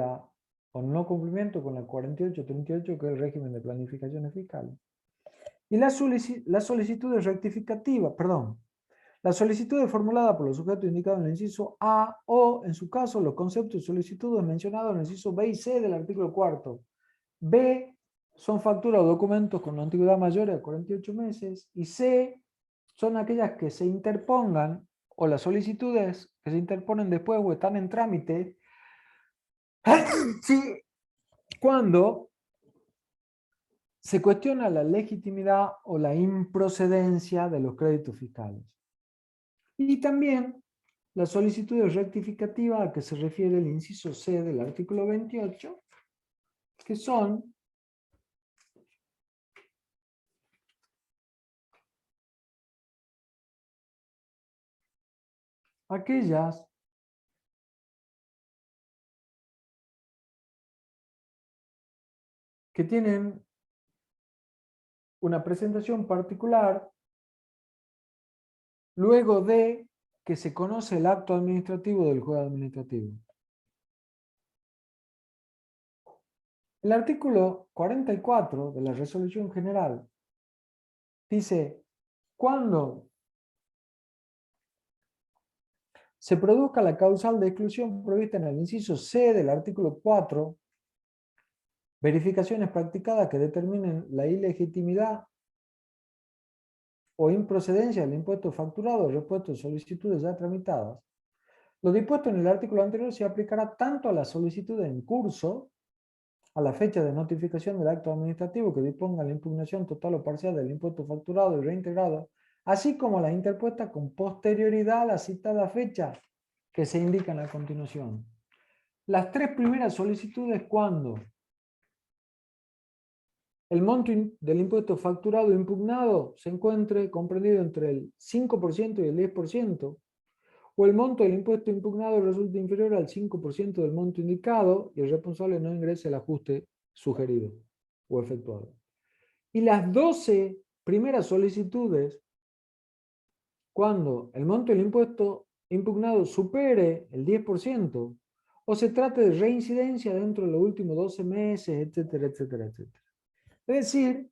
o no cumplimiento con la 4838, que es el régimen de planificaciones fiscales. Y las solicitudes rectificativas, perdón, las solicitudes formuladas por los sujetos indicados en el inciso A o, en su caso, los conceptos y solicitudes mencionados en el inciso B y C del artículo 4. B son facturas o documentos con antigüedad mayor a 48 meses y C son aquellas que se interpongan o las solicitudes que se interponen después o están en trámite sí, cuando se cuestiona la legitimidad o la improcedencia de los créditos fiscales. Y también las solicitudes rectificativas a que se refiere el inciso C del artículo 28, que son aquellas que tienen una presentación particular luego de que se conoce el acto administrativo del juez administrativo. El artículo 44 de la resolución general dice: cuando se produzca la causal de exclusión prevista en el inciso C del artículo 4, verificaciones practicadas que determinen la ilegitimidad o improcedencia del impuesto facturado respecto a solicitudes ya tramitadas, lo dispuesto en el artículo anterior se aplicará tanto a las solicitudes en curso, a la fecha de notificación del acto administrativo que disponga la impugnación total o parcial del impuesto facturado y reintegrado, así como a la interpuesta con posterioridad a la citada fecha que se indican a continuación. Las tres primeras solicitudes cuando el monto del impuesto facturado impugnado se encuentre comprendido entre el 5% y el 10%, o el monto del impuesto impugnado resulta inferior al 5% del monto indicado y el responsable no ingrese el ajuste sugerido o efectuado. Y las 12 primeras solicitudes, cuando el monto del impuesto impugnado supere el 10%, o se trate de reincidencia dentro de los últimos 12 meses, etcétera, etcétera, etcétera. Es decir,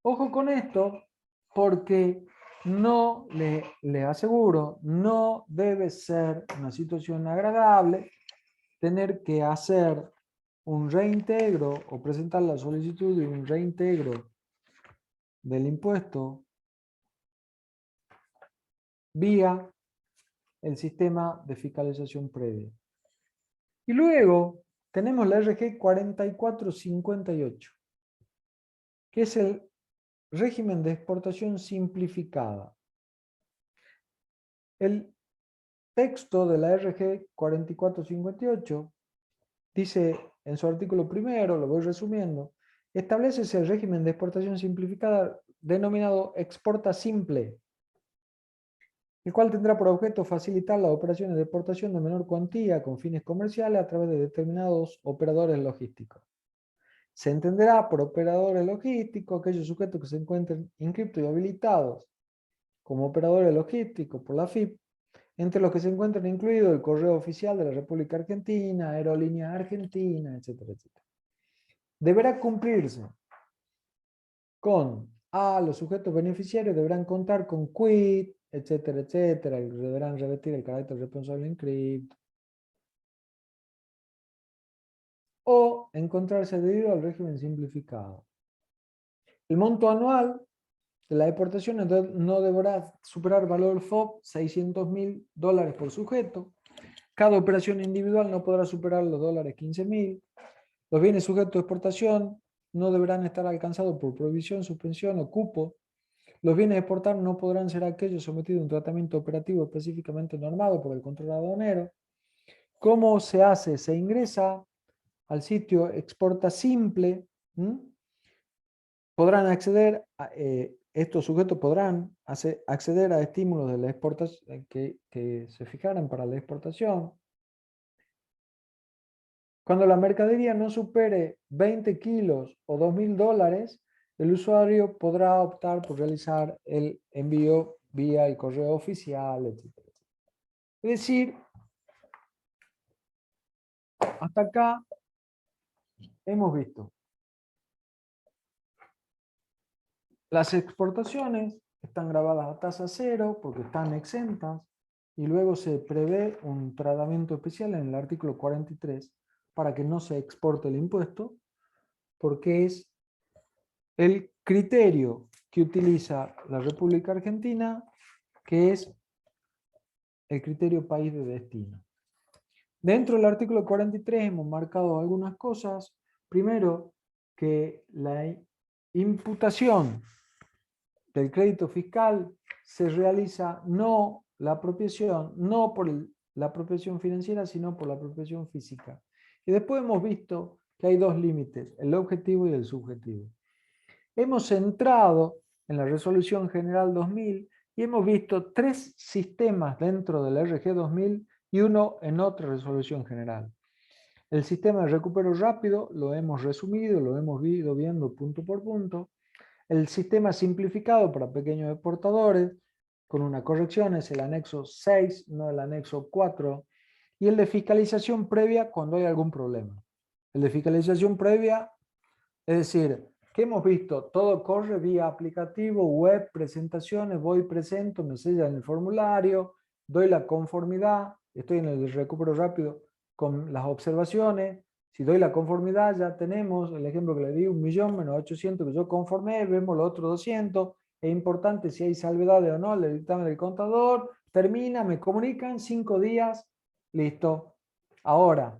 ojo con esto, porque no le aseguro, no debe ser una situación agradable tener que hacer un reintegro o presentar la solicitud de un reintegro del impuesto vía el sistema de fiscalización previa. Y luego tenemos la RG 4458, que es el régimen de exportación simplificada. El texto de la RG 4458 dice en su artículo primero, lo voy resumiendo, establece el régimen de exportación simplificada denominado exporta simple, el cual tendrá por objeto facilitar las operaciones de exportación de menor cuantía con fines comerciales a través de determinados operadores logísticos. Se entenderá por operadores logísticos aquellos sujetos que se encuentren inscriptos y habilitados como operadores logísticos por la FIP, entre los que se encuentran incluidos el Correo Oficial de la República Argentina, Aerolíneas Argentina, etcétera, etcétera. Deberá cumplirse con los sujetos beneficiarios deberán contar con quit, etcétera, etcétera, y deberán revestir el carácter responsable inscripto, o encontrarse adherido al régimen simplificado. El monto anual de la exportación no deberá superar valor FOB $600.000 por sujeto. Cada operación individual no podrá superar los $15.000. Los bienes sujetos a exportación no deberán estar alcanzados por prohibición, suspensión o cupo. Los bienes a exportar no podrán ser aquellos sometidos a un tratamiento operativo específicamente normado por el control aduanero. ¿Cómo se hace? Se ingresa al sitio Exporta Simple. Podrán acceder, estos sujetos podrán acceder a estímulos de la exportación que se fijaran para la exportación. Cuando la mercadería no supere 20 kilos o $2.000, el usuario podrá optar por realizar el envío vía el correo oficial, etc. Es decir, hasta acá hemos visto las exportaciones están grabadas a tasa cero porque están exentas y luego se prevé un tratamiento especial en el artículo 43 para que no se exporte el impuesto, porque es el criterio que utiliza la República Argentina, que es el criterio país de destino. Dentro del artículo 43 hemos marcado algunas cosas. Primero, que la imputación del crédito fiscal se realiza no la apropiación, no por la apropiación financiera, sino por la apropiación física. Y después hemos visto que hay dos límites, el objetivo y el subjetivo. Hemos entrado en la Resolución General 2000 y hemos visto tres sistemas dentro del RG 2000 y uno en otra resolución general. El sistema de recupero rápido lo hemos resumido, lo hemos ido viendo punto por punto. El sistema simplificado para pequeños exportadores, con una corrección, es el anexo 6, no el anexo 4. Y el de fiscalización previa cuando hay algún problema. El de fiscalización previa, es decir, que hemos visto, todo corre vía aplicativo, web, presentaciones, voy, presento, me sellan el formulario, doy la conformidad, estoy en el recupero rápido con las observaciones. Si doy la conformidad, ya tenemos el ejemplo que le di, 1.000.000 menos 800 que yo conformé, vemos los otros 200. Es importante si hay salvedades o no, el dictamen del contador, termina, me comunican, 5 días, listo. Ahora,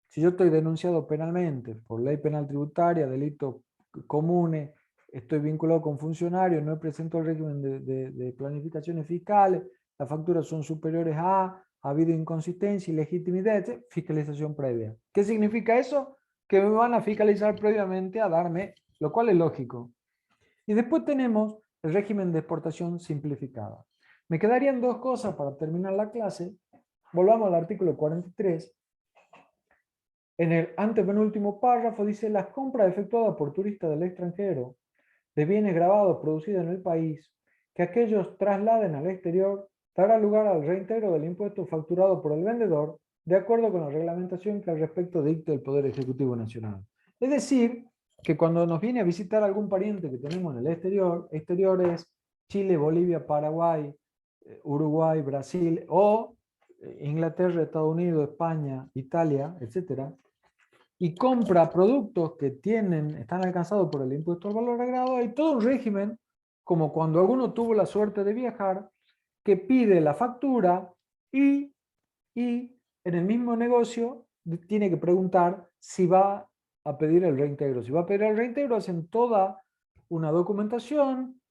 si yo estoy denunciado penalmente por ley penal tributaria, delito comunes, estoy vinculado con funcionarios, no presento el régimen de planificaciones fiscales, las facturas son superiores a, ha habido inconsistencia, ilegitimidad, fiscalización previa. ¿Qué significa eso? Que me van a fiscalizar previamente a darme, lo cual es lógico. Y después tenemos el régimen de exportación simplificada. Me quedarían dos cosas para terminar la clase. Volvamos al artículo 43. En el antepenúltimo párrafo dice: las compras efectuadas por turistas del extranjero de bienes grabados producidos en el país, que aquellos trasladen al exterior, dará lugar al reintegro del impuesto facturado por el vendedor, de acuerdo con la reglamentación que al respecto dicte el Poder Ejecutivo Nacional. Es decir, que cuando nos viene a visitar algún pariente que tenemos en el exterior, exteriores Chile, Bolivia, Paraguay, Uruguay, Brasil, o Inglaterra, Estados Unidos, España, Italia, etcétera, y compra productos que están alcanzados por el impuesto al valor agregado, hay todo un régimen, como cuando alguno tuvo la suerte de viajar, que pide la factura y en el mismo negocio tiene que preguntar si va a pedir el reintegro. Si va a pedir el reintegro, hacen toda una documentación,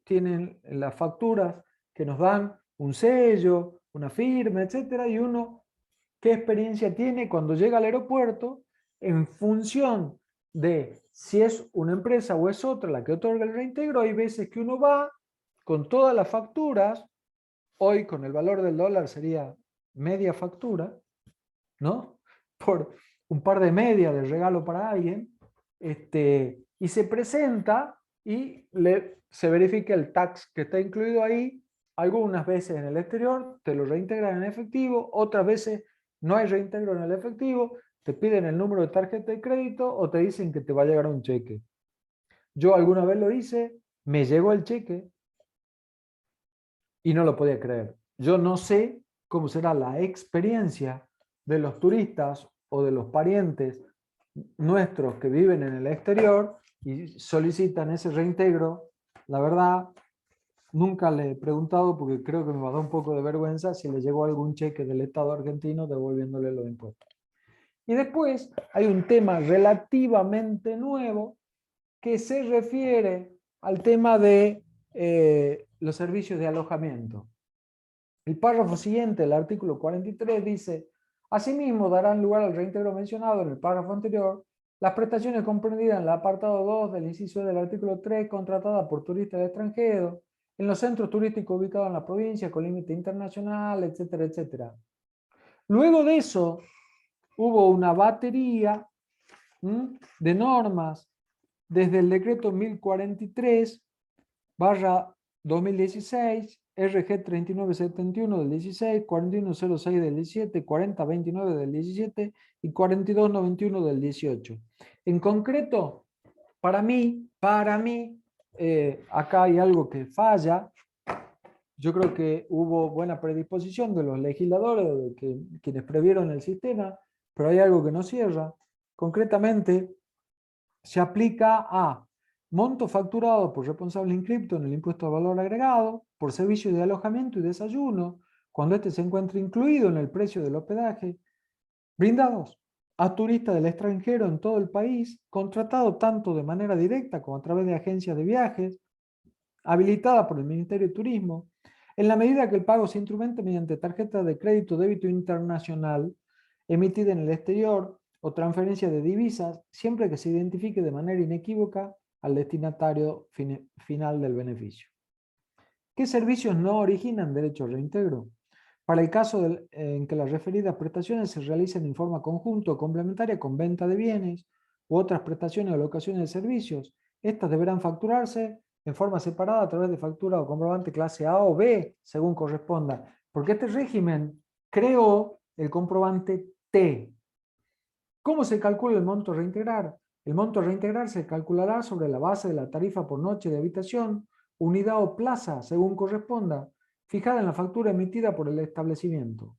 tienen las facturas que nos dan un sello, una firma, etcétera, y uno, ¿qué experiencia tiene cuando llega al aeropuerto? En función de si es una empresa o es otra la que otorga el reintegro, hay veces que uno va con todas las facturas, hoy con el valor del dólar sería media factura, ¿no? Por un par de medias de regalo para alguien, y se presenta y se verifica el tax que está incluido ahí. Algunas veces en el exterior te lo reintegran en efectivo, otras veces no hay reintegro en el efectivo, te piden el número de tarjeta de crédito o te dicen que te va a llegar un cheque. Yo alguna vez lo hice, me llegó el cheque y no lo podía creer. Yo no sé cómo será la experiencia de los turistas o de los parientes nuestros que viven en el exterior y solicitan ese reintegro. La verdad, nunca le he preguntado porque creo que me va a dar un poco de vergüenza si le llegó algún cheque del Estado argentino devolviéndole los impuestos. Y después hay un tema relativamente nuevo que se refiere al tema de los servicios de alojamiento. El párrafo siguiente, el artículo 43, dice: Asimismo, darán lugar al reintegro mencionado en el párrafo anterior las prestaciones comprendidas en el apartado 2 del inciso E del artículo 3, contratadas por turistas extranjeros en los centros turísticos ubicados en la provincia con límite internacional, etcétera, etcétera. Luego de eso, hubo una batería de normas desde el decreto 1043/2016, RG 3971 del 16, 4106 del 17, 4029 del 17 y 4291 del 18. En concreto, para mí, acá hay algo que falla. Yo creo que hubo buena predisposición de los legisladores, de quienes previeron el sistema, pero hay algo que no cierra. Concretamente, se aplica a monto facturado por responsable inscripto en el impuesto al valor agregado, por servicio de alojamiento y desayuno, cuando éste se encuentre incluido en el precio del hospedaje, brindados a turistas del extranjero en todo el país, contratado tanto de manera directa como a través de agencias de viajes, habilitada por el Ministerio de Turismo, en la medida que el pago se instrumente mediante tarjeta de crédito débito internacional emitida en el exterior o transferencia de divisas, siempre que se identifique de manera inequívoca al destinatario final del beneficio. ¿Qué servicios no originan derecho a reintegro? Para el caso en que las referidas prestaciones se realicen en forma conjunta o complementaria con venta de bienes u otras prestaciones o locaciones de servicios, estas deberán facturarse en forma separada a través de factura o comprobante clase A o B, según corresponda, porque este régimen creó el comprobante T. ¿Cómo se calcula el monto a reintegrar? El monto a reintegrar se calculará sobre la base de la tarifa por noche de habitación, unidad o plaza, según corresponda, fijada en la factura emitida por el establecimiento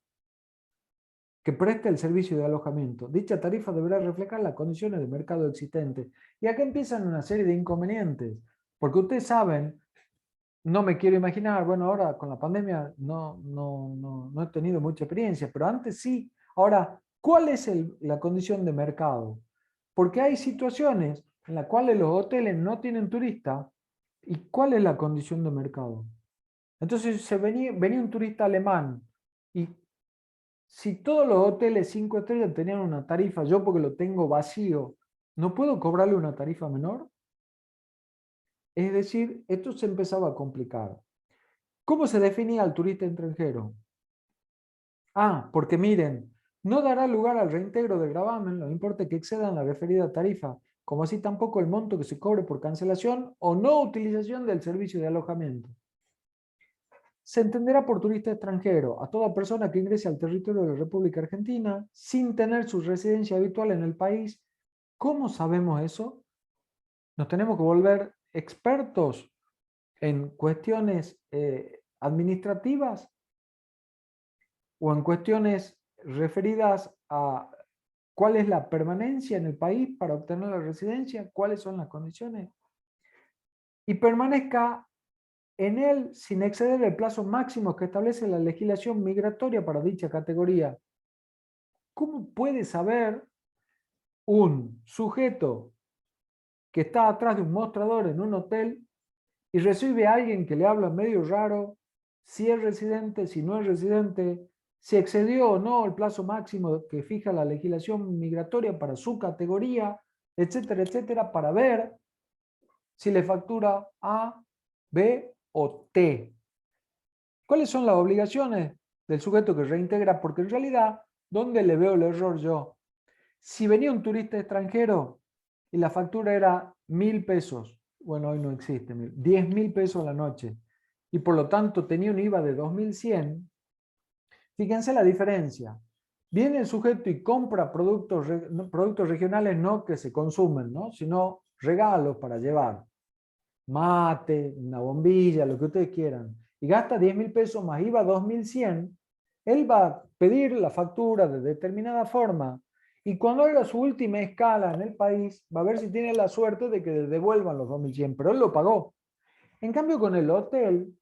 que preste el servicio de alojamiento. Dicha tarifa deberá reflejar las condiciones de mercado existentes. Y acá empiezan una serie de inconvenientes, porque ustedes saben, no me quiero imaginar, bueno, ahora con la pandemia no he tenido mucha experiencia, pero antes sí. Ahora, ¿cuál es la condición de mercado? Porque hay situaciones en las cuales los hoteles no tienen turistas. ¿Y cuál es la condición de mercado? Entonces venía un turista alemán y si todos los hoteles 5 estrellas tenían una tarifa, yo porque lo tengo vacío, ¿no puedo cobrarle una tarifa menor? Es decir, esto se empezaba a complicar. ¿Cómo se definía al turista extranjero? Porque miren, no dará lugar al reintegro del gravamen, no importa que excedan la referida tarifa, como así tampoco el monto que se cobre por cancelación o no utilización del servicio de alojamiento. Se entenderá por turista extranjero a toda persona que ingrese al territorio de la República Argentina sin tener su residencia habitual en el país. ¿Cómo sabemos eso? Nos tenemos que volver expertos en cuestiones administrativas o en cuestiones referidas a cuál es la permanencia en el país para obtener la residencia, cuáles son las condiciones, y permanezca en él sin exceder el plazo máximo que establece la legislación migratoria para dicha categoría. ¿Cómo puede saber un sujeto que está atrás de un mostrador en un hotel y recibe a alguien que le habla medio raro, si es residente, si no es residente, si excedió o no el plazo máximo que fija la legislación migratoria para su categoría, etcétera, etcétera, para ver si le factura A, B o T? ¿Cuáles son las obligaciones del sujeto que reintegra? Porque en realidad, ¿dónde le veo el error yo? Si venía un turista extranjero y la factura era 1.000 pesos, bueno, hoy no existe, 10.000 pesos a la noche, y por lo tanto tenía un IVA de 2.100, fíjense la diferencia. Viene el sujeto y compra productos regionales no que se consumen, ¿no? Sino regalos para llevar. Mate, una bombilla, lo que ustedes quieran. Y gasta 10.000 pesos más IVA 2.100, él va a pedir la factura de determinada forma y cuando haga su última escala en el país va a ver si tiene la suerte de que le devuelvan los 2.100, pero él lo pagó. En cambio con el hotel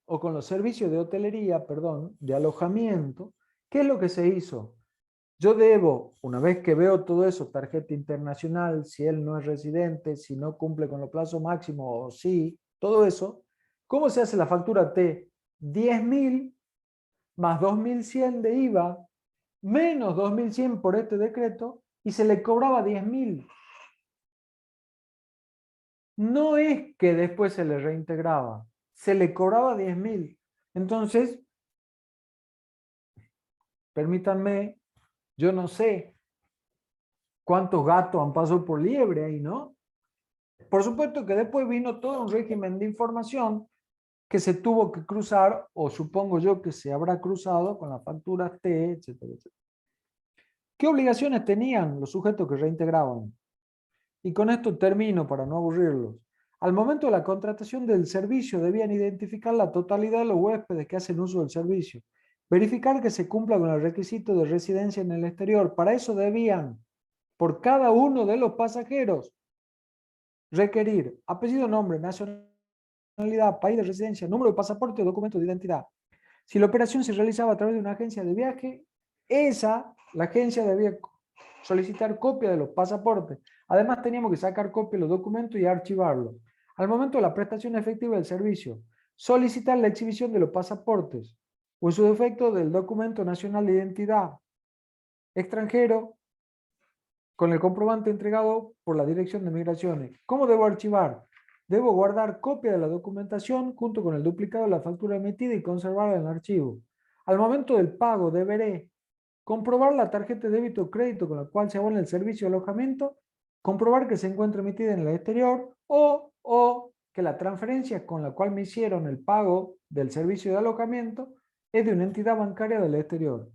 o con los servicios de hotelería, perdón, de alojamiento, ¿qué es lo que se hizo? Yo debo, una vez que veo todo eso, tarjeta internacional, si él no es residente, si no cumple con los plazos máximos o sí, todo eso, ¿cómo se hace la factura T? 10.000 más 2.100 de IVA menos 2.100 por este decreto y se le cobraba 10.000. No es que después se le reintegraba, se le cobraba 10.000. Entonces, permítanme, yo no sé cuántos gatos han pasado por liebre ahí, ¿no? Por supuesto que después vino todo un régimen de información que se tuvo que cruzar, o supongo yo que se habrá cruzado con las facturas T, etcétera, etcétera. ¿Qué obligaciones tenían los sujetos que reintegraban? Y con esto termino para no aburrirlos. Al momento de la contratación del servicio debían identificar la totalidad de los huéspedes que hacen uso del servicio, verificar que se cumpla con el requisito de residencia en el exterior. Para eso debían, por cada uno de los pasajeros, requerir apellido, nombre, nacionalidad, país de residencia, número de pasaporte o documento de identidad. Si la operación se realizaba a través de una agencia de viaje, la agencia debía solicitar copia de los pasaportes. Además, teníamos que sacar copia de los documentos y archivarlos. Al momento de la prestación efectiva del servicio, solicitar la exhibición de los pasaportes o en su defecto del documento nacional de identidad extranjero con el comprobante entregado por la Dirección de Migraciones. ¿Cómo debo archivar? Debo guardar copia de la documentación junto con el duplicado de la factura emitida y conservarla en el archivo. Al momento del pago deberé comprobar la tarjeta de débito o crédito con la cual se abona el servicio de alojamiento, comprobar que se encuentra emitida en el exterior o que la transferencia con la cual me hicieron el pago del servicio de alojamiento es de una entidad bancaria del exterior.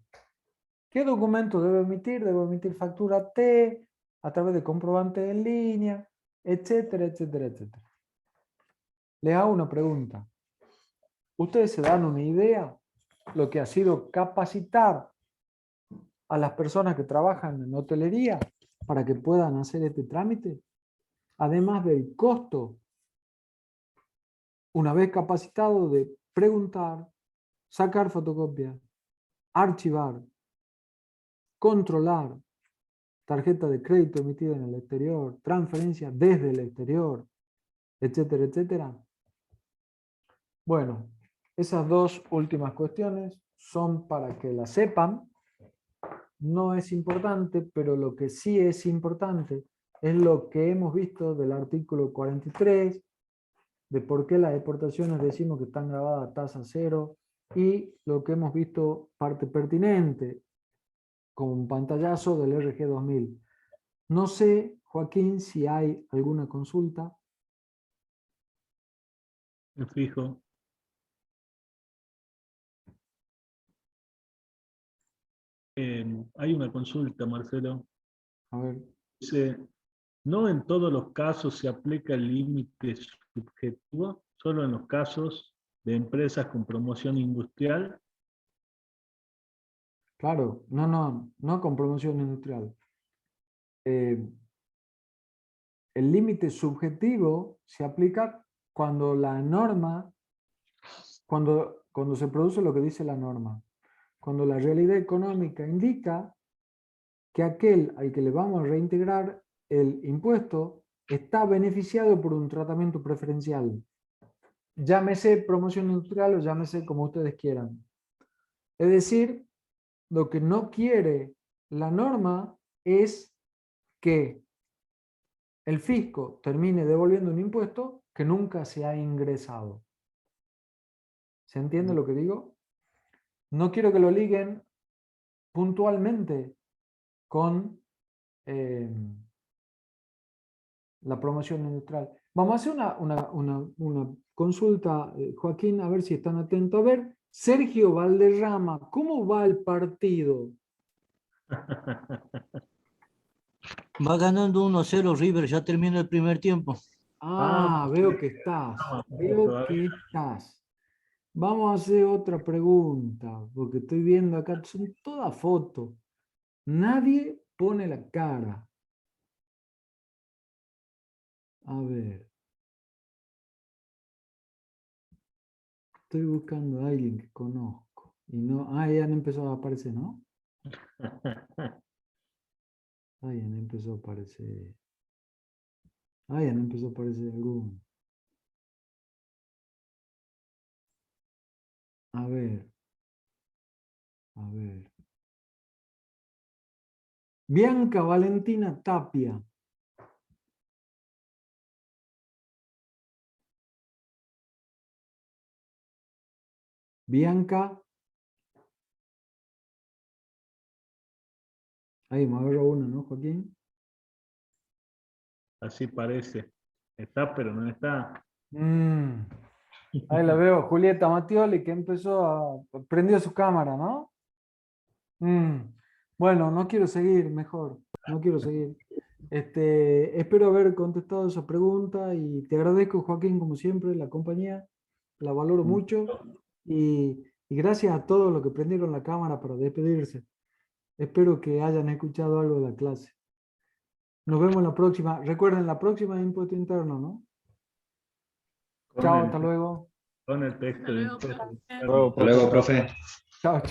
¿Qué documento debo emitir? Debo emitir factura T a través de comprobante en línea, etcétera, etcétera, etcétera. Les hago una pregunta. ¿Ustedes se dan una idea lo que ha sido capacitar a las personas que trabajan en hotelería para que puedan hacer este trámite? Además del costo, una vez capacitado, de preguntar, sacar fotocopias, archivar, controlar, tarjeta de crédito emitida en el exterior, transferencia desde el exterior, etcétera, etcétera. Bueno, esas dos últimas cuestiones son para que las sepan. No es importante, pero lo que sí es importante es lo que hemos visto del artículo 43, de por qué las exportaciones decimos que están grabadas a tasa cero, y lo que hemos visto parte pertinente, como un pantallazo del RG 2000. No sé, Joaquín, si hay alguna consulta. Me fijo. Hay una consulta, Marcelo. A ver, Dice, no en todos los casos se aplica el límite subjetivo, solo en los casos de empresas con promoción industrial. claro, no con promoción industrial. El límite subjetivo se aplica cuando la norma, cuando se produce lo que dice la norma, cuando la realidad económica indica que aquel al que le vamos a reintegrar el impuesto está beneficiado por un tratamiento preferencial. Llámese promoción industrial o llámese como ustedes quieran. Es decir, lo que no quiere la norma es que el fisco termine devolviendo un impuesto que nunca se ha ingresado. ¿Se entiende lo que digo? No quiero que lo liguen puntualmente con la promoción industrial. Vamos a hacer una consulta, Joaquín, a ver si están atentos. A ver, Sergio Valderrama, ¿cómo va el partido? Va ganando 1-0 River, ya termina el primer tiempo. Ah, veo que estás, veo que estás. Vamos a hacer otra pregunta, porque estoy viendo acá, son todas fotos. Nadie pone la cara. A ver. Estoy buscando a alguien que conozco. Y no, ya han empezado a aparecer, ¿no? Ya han empezado a aparecer. Ya han empezado a aparecer algunos. A ver. A ver. Bianca Valentina Tapia. Bianca. Ahí me agarro una, ¿no, Joaquín? Así parece. Está, pero no está. Ahí la veo, Julieta Mattioli, que prendió su cámara, ¿no? Bueno, no quiero seguir, mejor, no quiero seguir. Espero haber contestado esa pregunta y te agradezco, Joaquín, como siempre, la compañía, la valoro mucho y gracias a todos los que prendieron la cámara para despedirse. Espero que hayan escuchado algo de la clase. Nos vemos en la próxima. Recuerden, la próxima es impuesto interno, ¿no? Chao, hasta luego. Con el texto de Hasta luego, impuestos profe. internos. Hasta luego, profe. Chao, chao.